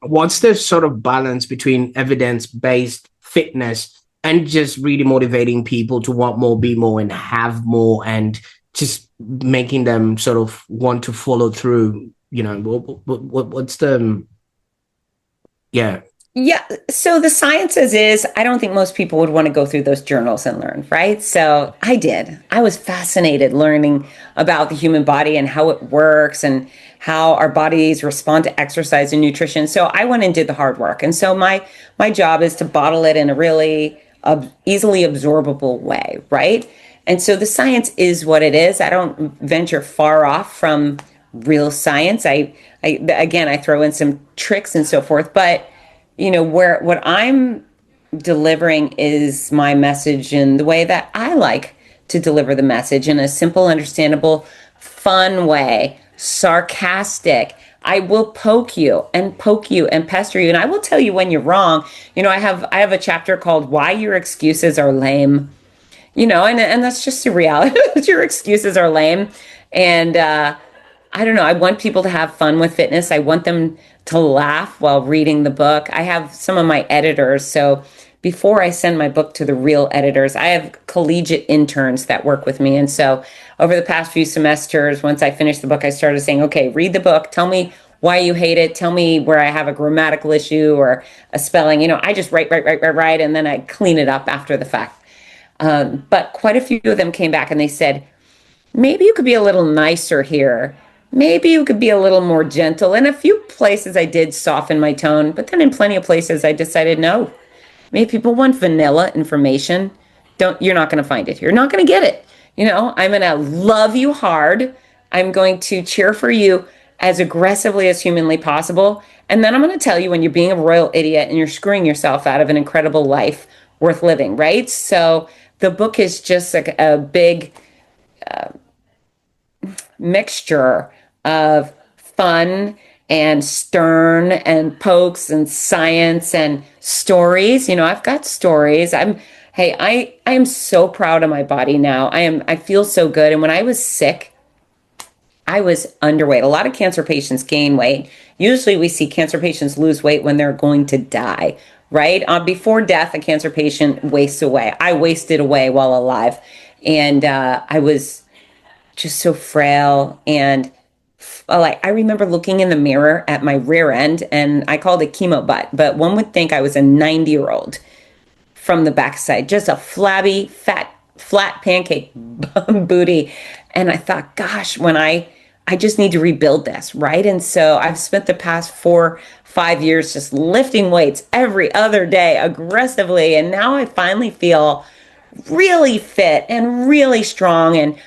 What's the sort of balance between evidence-based fitness and just really motivating people to want more, be more, and have more, and just making them sort of want to follow through? What's the yeah. Yeah. So the sciences is, I don't think most people would want to go through those journals and learn, right? So I did. I was fascinated learning about the human body and how it works and how our bodies respond to exercise and nutrition. So I went and did the hard work. And so my job is to bottle it in a really easily absorbable way, right? And so the science is what it is. I don't venture far off from real science. I throw in some tricks and so forth, but where what I'm delivering is my message in the way that I like to deliver the message, in a simple, understandable, fun way, sarcastic. I will poke you and pester you, and I will tell you when you're wrong. I have a chapter called "Why Your Excuses Are Lame." And that's just the reality. Your excuses are lame, and I don't know. I want people to have fun with fitness. I want them to laugh while reading the book. I have some of my editors. So before I send my book to the real editors, I have collegiate interns that work with me. And so over the past few semesters, once I finished the book, I started saying, okay, read the book. Tell me why you hate it. Tell me where I have a grammatical issue or a spelling. I just write, and then I clean it up after the fact. But quite a few of them came back and they said, maybe you could be a little nicer here. Maybe you could be a little more gentle. In a few places, I did soften my tone, but then in plenty of places, I decided no. Maybe people want vanilla information. You're not going to find it. You're not going to get it. I'm going to love you hard. I'm going to cheer for you as aggressively as humanly possible. And then I'm going to tell you when you're being a royal idiot and you're screwing yourself out of an incredible life worth living, right? So the book is just a big mixture of fun and stern and pokes and science and stories. I've got stories. I am so proud of my body now. I feel so good. And when I was sick, I was underweight. A lot of cancer patients gain weight. Usually we see cancer patients lose weight when they're going to die, right? Before death, a cancer patient wastes away. I wasted away while alive. And I was just so frail. And I remember looking in the mirror at my rear end, and I called it chemo butt, but one would think I was a 90-year-old from the backside, just a flabby, flat pancake booty. And I thought, gosh, I just need to rebuild this, right? And so I've spent the past 4-5 years just lifting weights every other day aggressively. And now I finally feel really fit and really strong. And,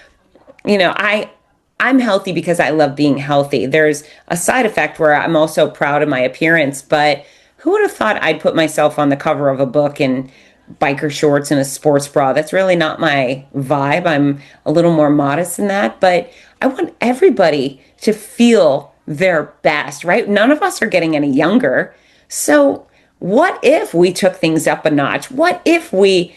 I'm healthy because I love being healthy. There's a side effect where I'm also proud of my appearance, but who would have thought I'd put myself on the cover of a book in biker shorts and a sports bra? That's really not my vibe. I'm a little more modest than that, but I want everybody to feel their best, right? None of us are getting any younger. So what if we took things up a notch? What if we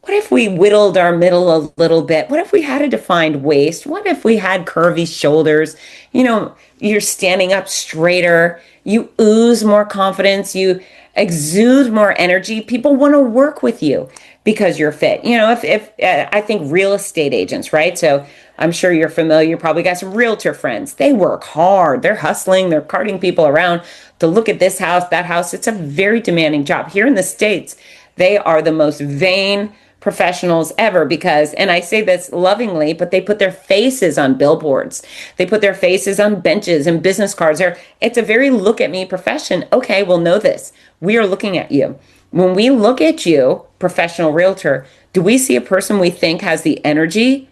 what if we whittled our middle a little bit? What if we had a defined waist? What if we had curvy shoulders? You're standing up straighter. You ooze more confidence. You exude more energy. People want to work with you because you're fit. If I think real estate agents, right? So I'm sure you're familiar. You probably got some realtor friends. They work hard. They're hustling. They're carting people around to look at this house, that house. It's a very demanding job. Here in the States, they are the most vain professionals ever because, and I say this lovingly, but they put their faces on billboards. They put their faces on benches and business cards. It's a very look at me profession. Okay, well, know this. We are looking at you. When we look at you, professional realtor, do we see a person we think has the energy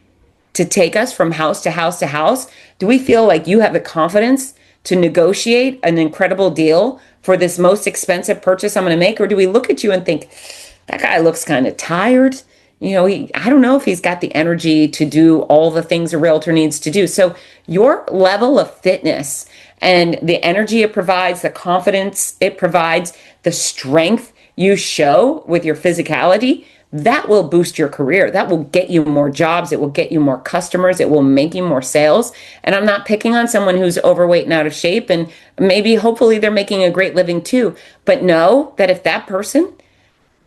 to take us from house to house to house? Do we feel like you have the confidence to negotiate an incredible deal for this most expensive purchase I'm going to make? Or do we look at you and think, that guy looks kind of tired? I don't know if he's got the energy to do all the things a realtor needs to do. So your level of fitness and the energy it provides, the confidence it provides, the strength you show with your physicality, that will boost your career. That will get you more jobs. It will get you more customers. It will make you more sales. And I'm not picking on someone who's overweight and out of shape, and maybe hopefully they're making a great living too. But know that if that person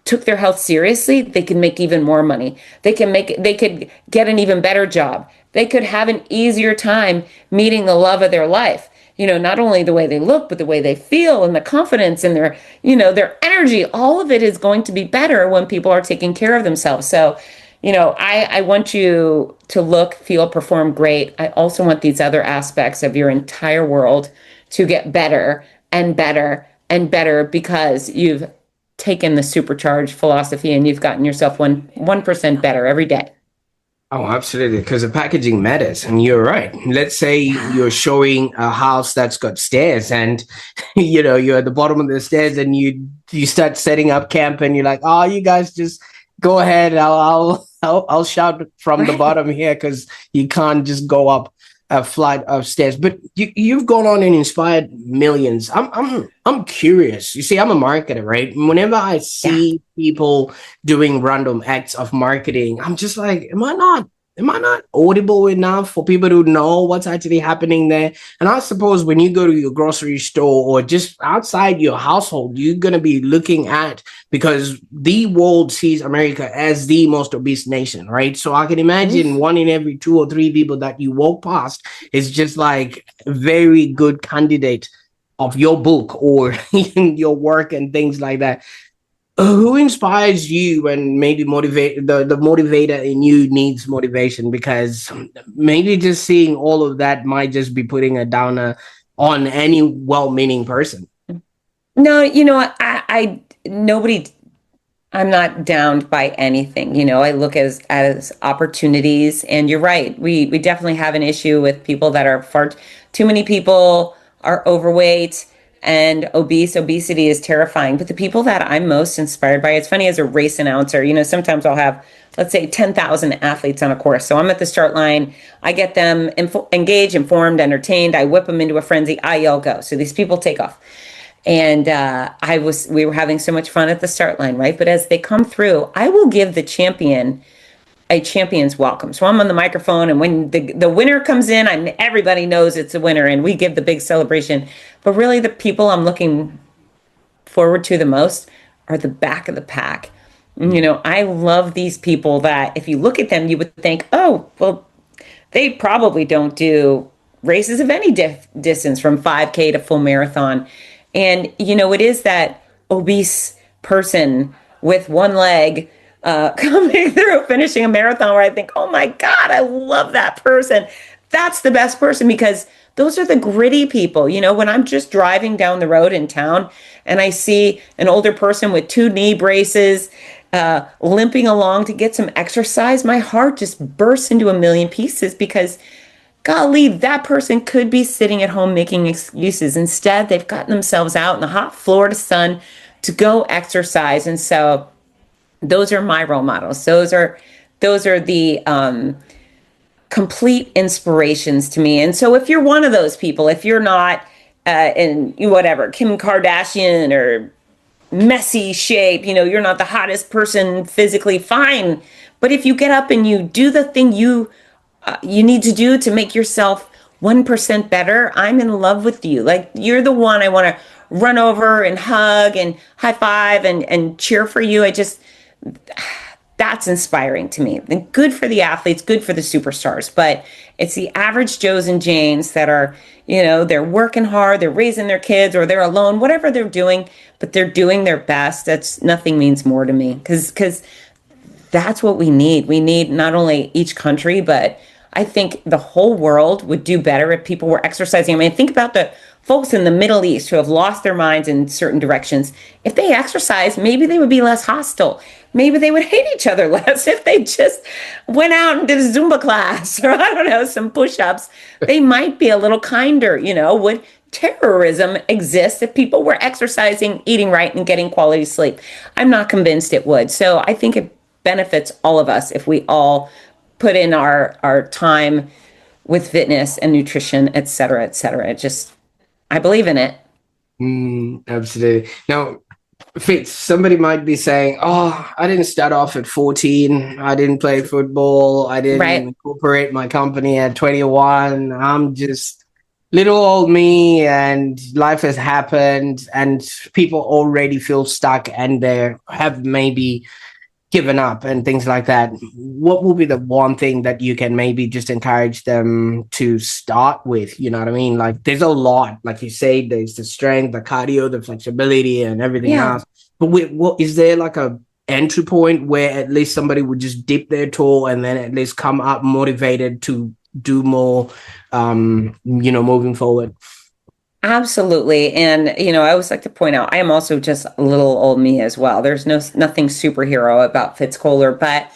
took their health seriously, they could make even more money. They could get an even better job. They could have an easier time meeting the love of their life. Not only the way they look, but the way they feel and the confidence and their energy. All of it is going to be better when people are taking care of themselves. So, I want you to look, feel, perform great. I also want these other aspects of your entire world to get better and better and better because you've taken the supercharged philosophy and you've gotten yourself 1% better every day. Oh, absolutely. Because the packaging matters. And you're right. Let's say you're showing a house that's got stairs and, you're at the bottom of the stairs and you start setting up camp and you're like, oh, you guys just go ahead. I'll shout from the bottom here because you can't just go up a flight of stairs. But you've gone on and inspired millions. I'm curious. You see, I'm a marketer, right? Whenever I see people doing random acts of marketing, I'm just like, am I not audible enough for people to know what's actually happening there? And I suppose when you go to your grocery store or just outside your household, you're going to be looking at, because the world sees America as the most obese nation, right? So I can imagine one in every 2 or 3 people that you walk past is just like a very good candidate of your book or your work and things like that. Who inspires you and maybe motivate the motivator in you needs motivation? Because maybe just seeing all of that might just be putting a downer on any well-meaning person. No, I nobody, I'm not downed by anything. I look as opportunities, and you're right. We definitely have an issue with people that are far too many people are overweight and obese. Obesity is terrifying. But the people that I'm most inspired by, it's funny as a race announcer, sometimes I'll have, let's say, 10,000 athletes on a course. So I'm at the start line. I get them engaged, informed, entertained. I whip them into a frenzy. I yell, go. So these people take off. And we were having so much fun at the start line, right? But as they come through, I will give the champion a champion's welcome. So I'm on the microphone, and when the winner comes in, everybody knows it's a winner, and we give the big celebration. But really, the people I'm looking forward to the most are the back of the pack. I love these people that if you look at them, you would think, oh, well, they probably don't do races of any distance from 5K to full marathon. And, it is that obese person with one leg coming through, finishing a marathon where I think, oh my God, I love that person. That's the best person because those are the gritty people. When I'm just driving down the road in town and I see an older person with 2 knee braces, limping along to get some exercise, my heart just bursts into a million pieces because golly, that person could be sitting at home making excuses. Instead, they've gotten themselves out in the hot Florida sun to go exercise. And so those are my role models. Those are the complete inspirations to me. And so if you're one of those people, if you're not in whatever, Kim Kardashian or messy shape, you're not the hottest person physically, fine. But if you get up and you do the thing you need to do to make yourself 1% better, I'm in love with you. Like, you're the one I want to run over and hug and high five and cheer for you. That's inspiring to me. And good for the athletes, good for the superstars, but it's the average Joes and Janes that are, they're working hard, they're raising their kids, or they're alone, whatever they're doing, but they're doing their best. That's nothing means more to me, because that's what we need. We need not only each country, but I think the whole world would do better if people were exercising. I mean, think about the folks in the Middle East who have lost their minds in certain directions. If they exercise, maybe they would be less hostile. Maybe they would hate each other less if they just went out and did a Zumba class or, I don't know, some push ups. They might be a little kinder. Would terrorism exist if people were exercising, eating right, and getting quality sleep? I'm not convinced it would. So I think it benefits all of us if we all put in our time with fitness and nutrition, et cetera, et cetera. I believe in it. Absolutely. Now, Fitz, somebody might be saying, "Oh, I didn't start off at 14. I didn't play football. I didn't Right. incorporate my company at 21. I'm just little old me, and life has happened, and people already feel stuck, and they have maybe given up and things like that." What will be the one thing that you can maybe just encourage them to start with? You know what I mean? Like, there's a lot, like you say, there's the strength, the cardio, the flexibility, and everything Yeah. else. But what is there like a entry point where at least somebody would just dip their toe and then at least come up motivated to do more, moving forward? Absolutely. And, I always like to point out, I am also just a little old me as well. There's nothing superhero about Fitz Koehler, but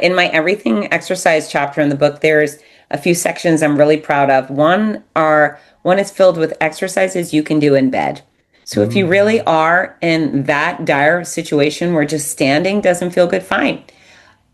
in my everything exercise chapter in the book, there's a few sections I'm really proud of. One is filled with exercises you can do in bed. So if you really Mm. are in that dire situation where just standing doesn't feel good, fine.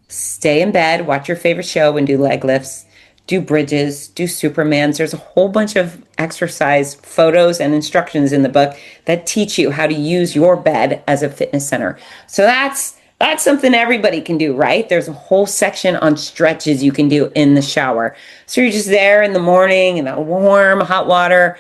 Stay in bed, watch your favorite show, and do leg lifts, do bridges, do Supermans. There's a whole bunch of exercise photos and instructions in the book that teach you how to use your bed as a fitness center. So that's something everybody can do, right? There's a whole section on stretches you can do in the shower. So you're just there in the morning in the warm hot water,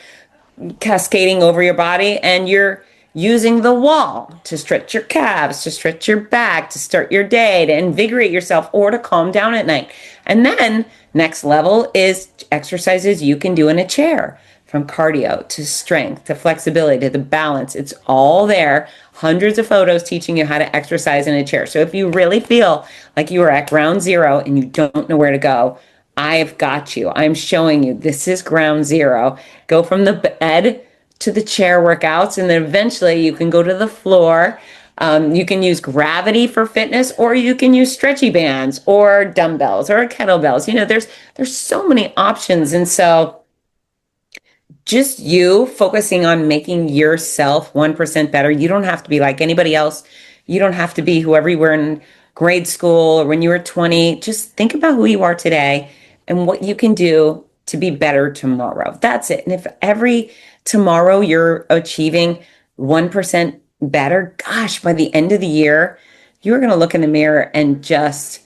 cascading over your body, and you're using the wall to stretch your calves, to stretch your back, to start your day, to invigorate yourself, or to calm down at night. And then next level is exercises you can do in a chair, from cardio to strength to flexibility to the balance. It's all there. Hundreds of photos teaching you how to exercise in a chair. So if you really feel like you are at ground zero and you don't know where to go, I've got you. I'm showing you this is ground zero. Go from the bed to the chair workouts, and then eventually you can go to the floor. You can use gravity for fitness, or you can use stretchy bands or dumbbells or kettlebells. There's so many options, and so just you focusing on making yourself 1% better. You don't have to be like anybody else. You don't have to be whoever you were in grade school or when you were 20. Just think about who you are today and what you can do to be better tomorrow. That's it. And if every tomorrow you're achieving 1% better, gosh, by the end of the year, you're going to look in the mirror and just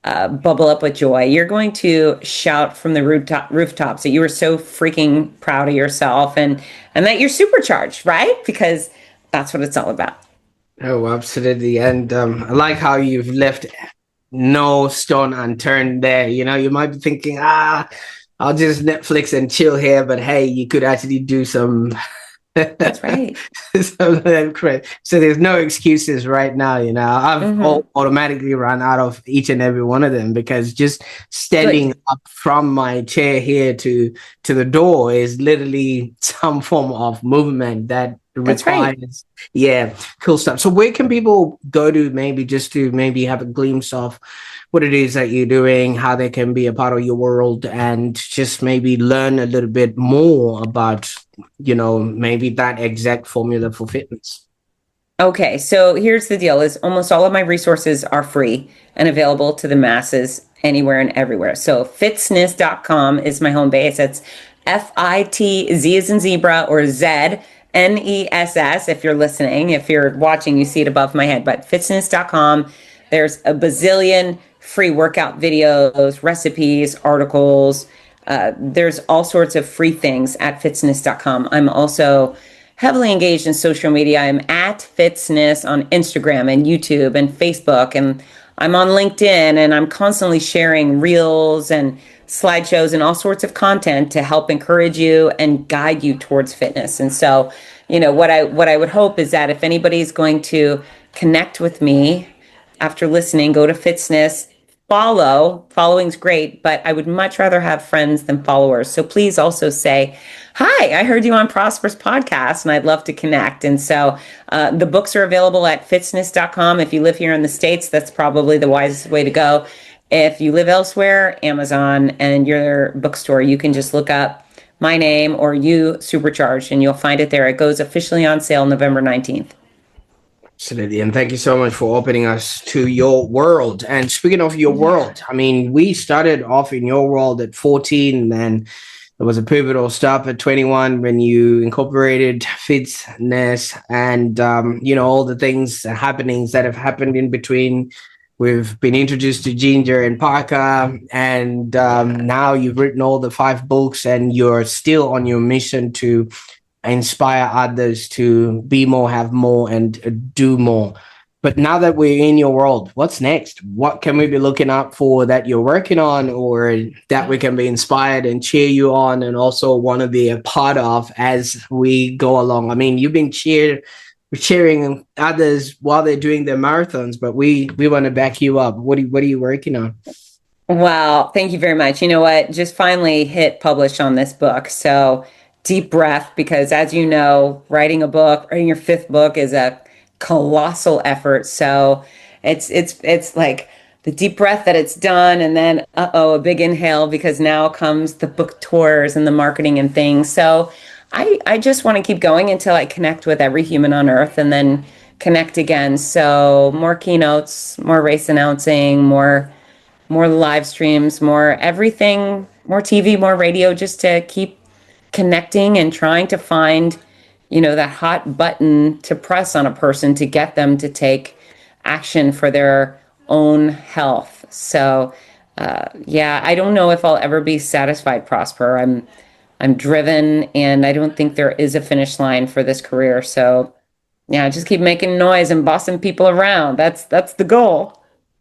bubble up with joy. You're going to shout from the rooftops that you were so freaking proud of yourself, and that you're supercharged, right? Because that's what it's all about. Oh, absolutely. And I like how you've left no stone unturned there. You might be thinking, I'll just Netflix and chill here, but hey, you could actually do some That's right. something crazy. So there's no excuses right now. I've Hmm. automatically run out of each and every one of them because just standing Good. up from my chair here to the door is literally some form of movement that That's right. requires, yeah, cool stuff. So where can people go to maybe just to maybe have a glimpse of what it is that you're doing, how they can be a part of your world, and just maybe learn a little bit more about, maybe that exact formula for fitness? Okay, so here's the deal is almost all of my resources are free and available to the masses anywhere and everywhere. So fitzness.com is my home base. It's Fitz as in zebra or Z Fitzness, if you're listening. If you're watching, you see it above my head, but fitzness.com. There's a bazillion free workout videos, recipes, articles. There's all sorts of free things at fitzness.com. I'm also heavily engaged in social media. I'm at Fitzness on Instagram and YouTube and Facebook, and I'm on LinkedIn, and I'm constantly sharing reels and slideshows and all sorts of content to help encourage you and guide you towards fitness. And so, what I would hope is that if anybody's going to connect with me after listening, go to Fitzness, following's great, but I would much rather have friends than followers. So please also say, hi, I heard you on Prosper's podcast and I'd love to connect. And so the books are available at fitzness.com. If you live here in the States, that's probably the wisest way to go. If you live elsewhere, Amazon and your bookstore, you can just look up my name or You Supercharged and you'll find it there. It goes officially on sale November 19th. Absolutely. And thank you so much for opening us to your world. And speaking of your world, I mean, we started off in your world at 14, and then there was a pivotal stop at 21 when you incorporated Fitzness and, all the things and happenings that have happened in between. We've been introduced to Ginger and Parker, and now you've written all the 5 books, and you're still on your mission to inspire others to be more, have more, and do more. But now that we're in your world, what's next? What can we be looking out for that you're working on, or that we can be inspired and cheer you on and also want to be a part of as we go along? I mean, you've been cheering others while they're doing their marathons, but we want to back you up. What are you working on? Well, thank you very much. You know what? Just finally hit publish on this book. So deep breath, because as you know, writing your 5th book is a colossal effort. So it's like the deep breath that it's done, and then a big inhale, because now comes the book tours and the marketing and things. So I just want to keep going until I connect with every human on earth and then connect again. So more keynotes, more race announcing, more live streams, more everything, more TV, more radio, just to keep connecting and trying to find, that hot button to press on a person to get them to take action for their own health. So, yeah, I don't know if I'll ever be satisfied, Prosper. I'm driven, and I don't think there is a finish line for this career. So, yeah, just keep making noise and bossing people around. That's the goal.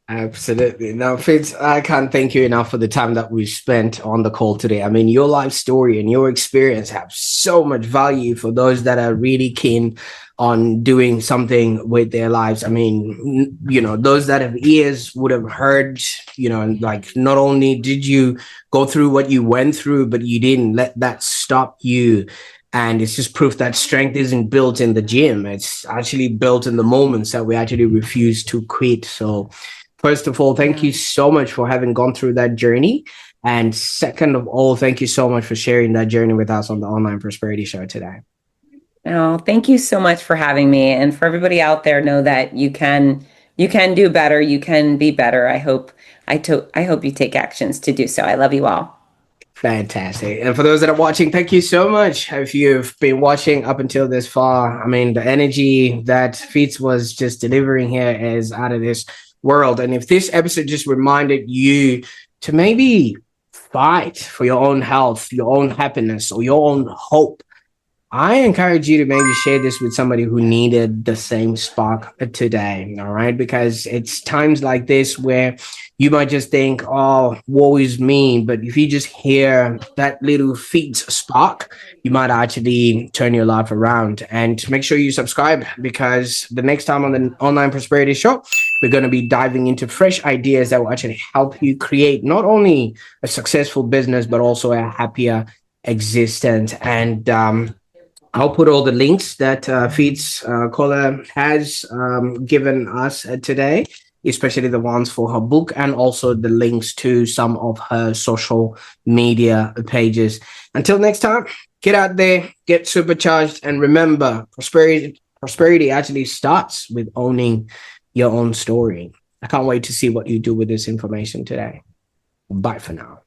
Absolutely. Now, Fitz, I can't thank you enough for the time that we spent on the call today. I mean, your life story and your experience have so much value for those that are really keen on doing something with their lives. I mean, those that have ears would have heard, like, not only did you go through what you went through, but you didn't let that stop you. And it's just proof that strength isn't built in the gym. It's actually built in the moments that we actually refuse to quit. So, first of all, thank you so much for having gone through that journey. And second of all, thank you so much for sharing that journey with us on the Online Prosperity Show today. Oh, thank you so much for having me. And for everybody out there, know that you can do better. You can be better. I hope you take actions to do so. I love you all. Fantastic. And for those that are watching, thank you so much. If you've been watching up until this far, I mean, the energy that Fitz was just delivering here is out of this world. And if this episode just reminded you to maybe fight for your own health, your own happiness, or your own hope, I encourage you to maybe share this with somebody who needed the same spark today. All right. Because it's times like this where you might just think, oh, woe is me. But if you just hear that little Fitz spark, you might actually turn your life around. And make sure you subscribe, because the next time on the Online Prosperity Show, we're going to be diving into fresh ideas that will actually help you create not only a successful business, but also a happier existence. And I'll put all the links that Fitz Koehler has given us today, especially the ones for her book, and also the links to some of her social media pages. Until next time, get out there, get supercharged, and remember, prosperity actually starts with owning your own story. I can't wait to see what you do with this information today. Bye for now.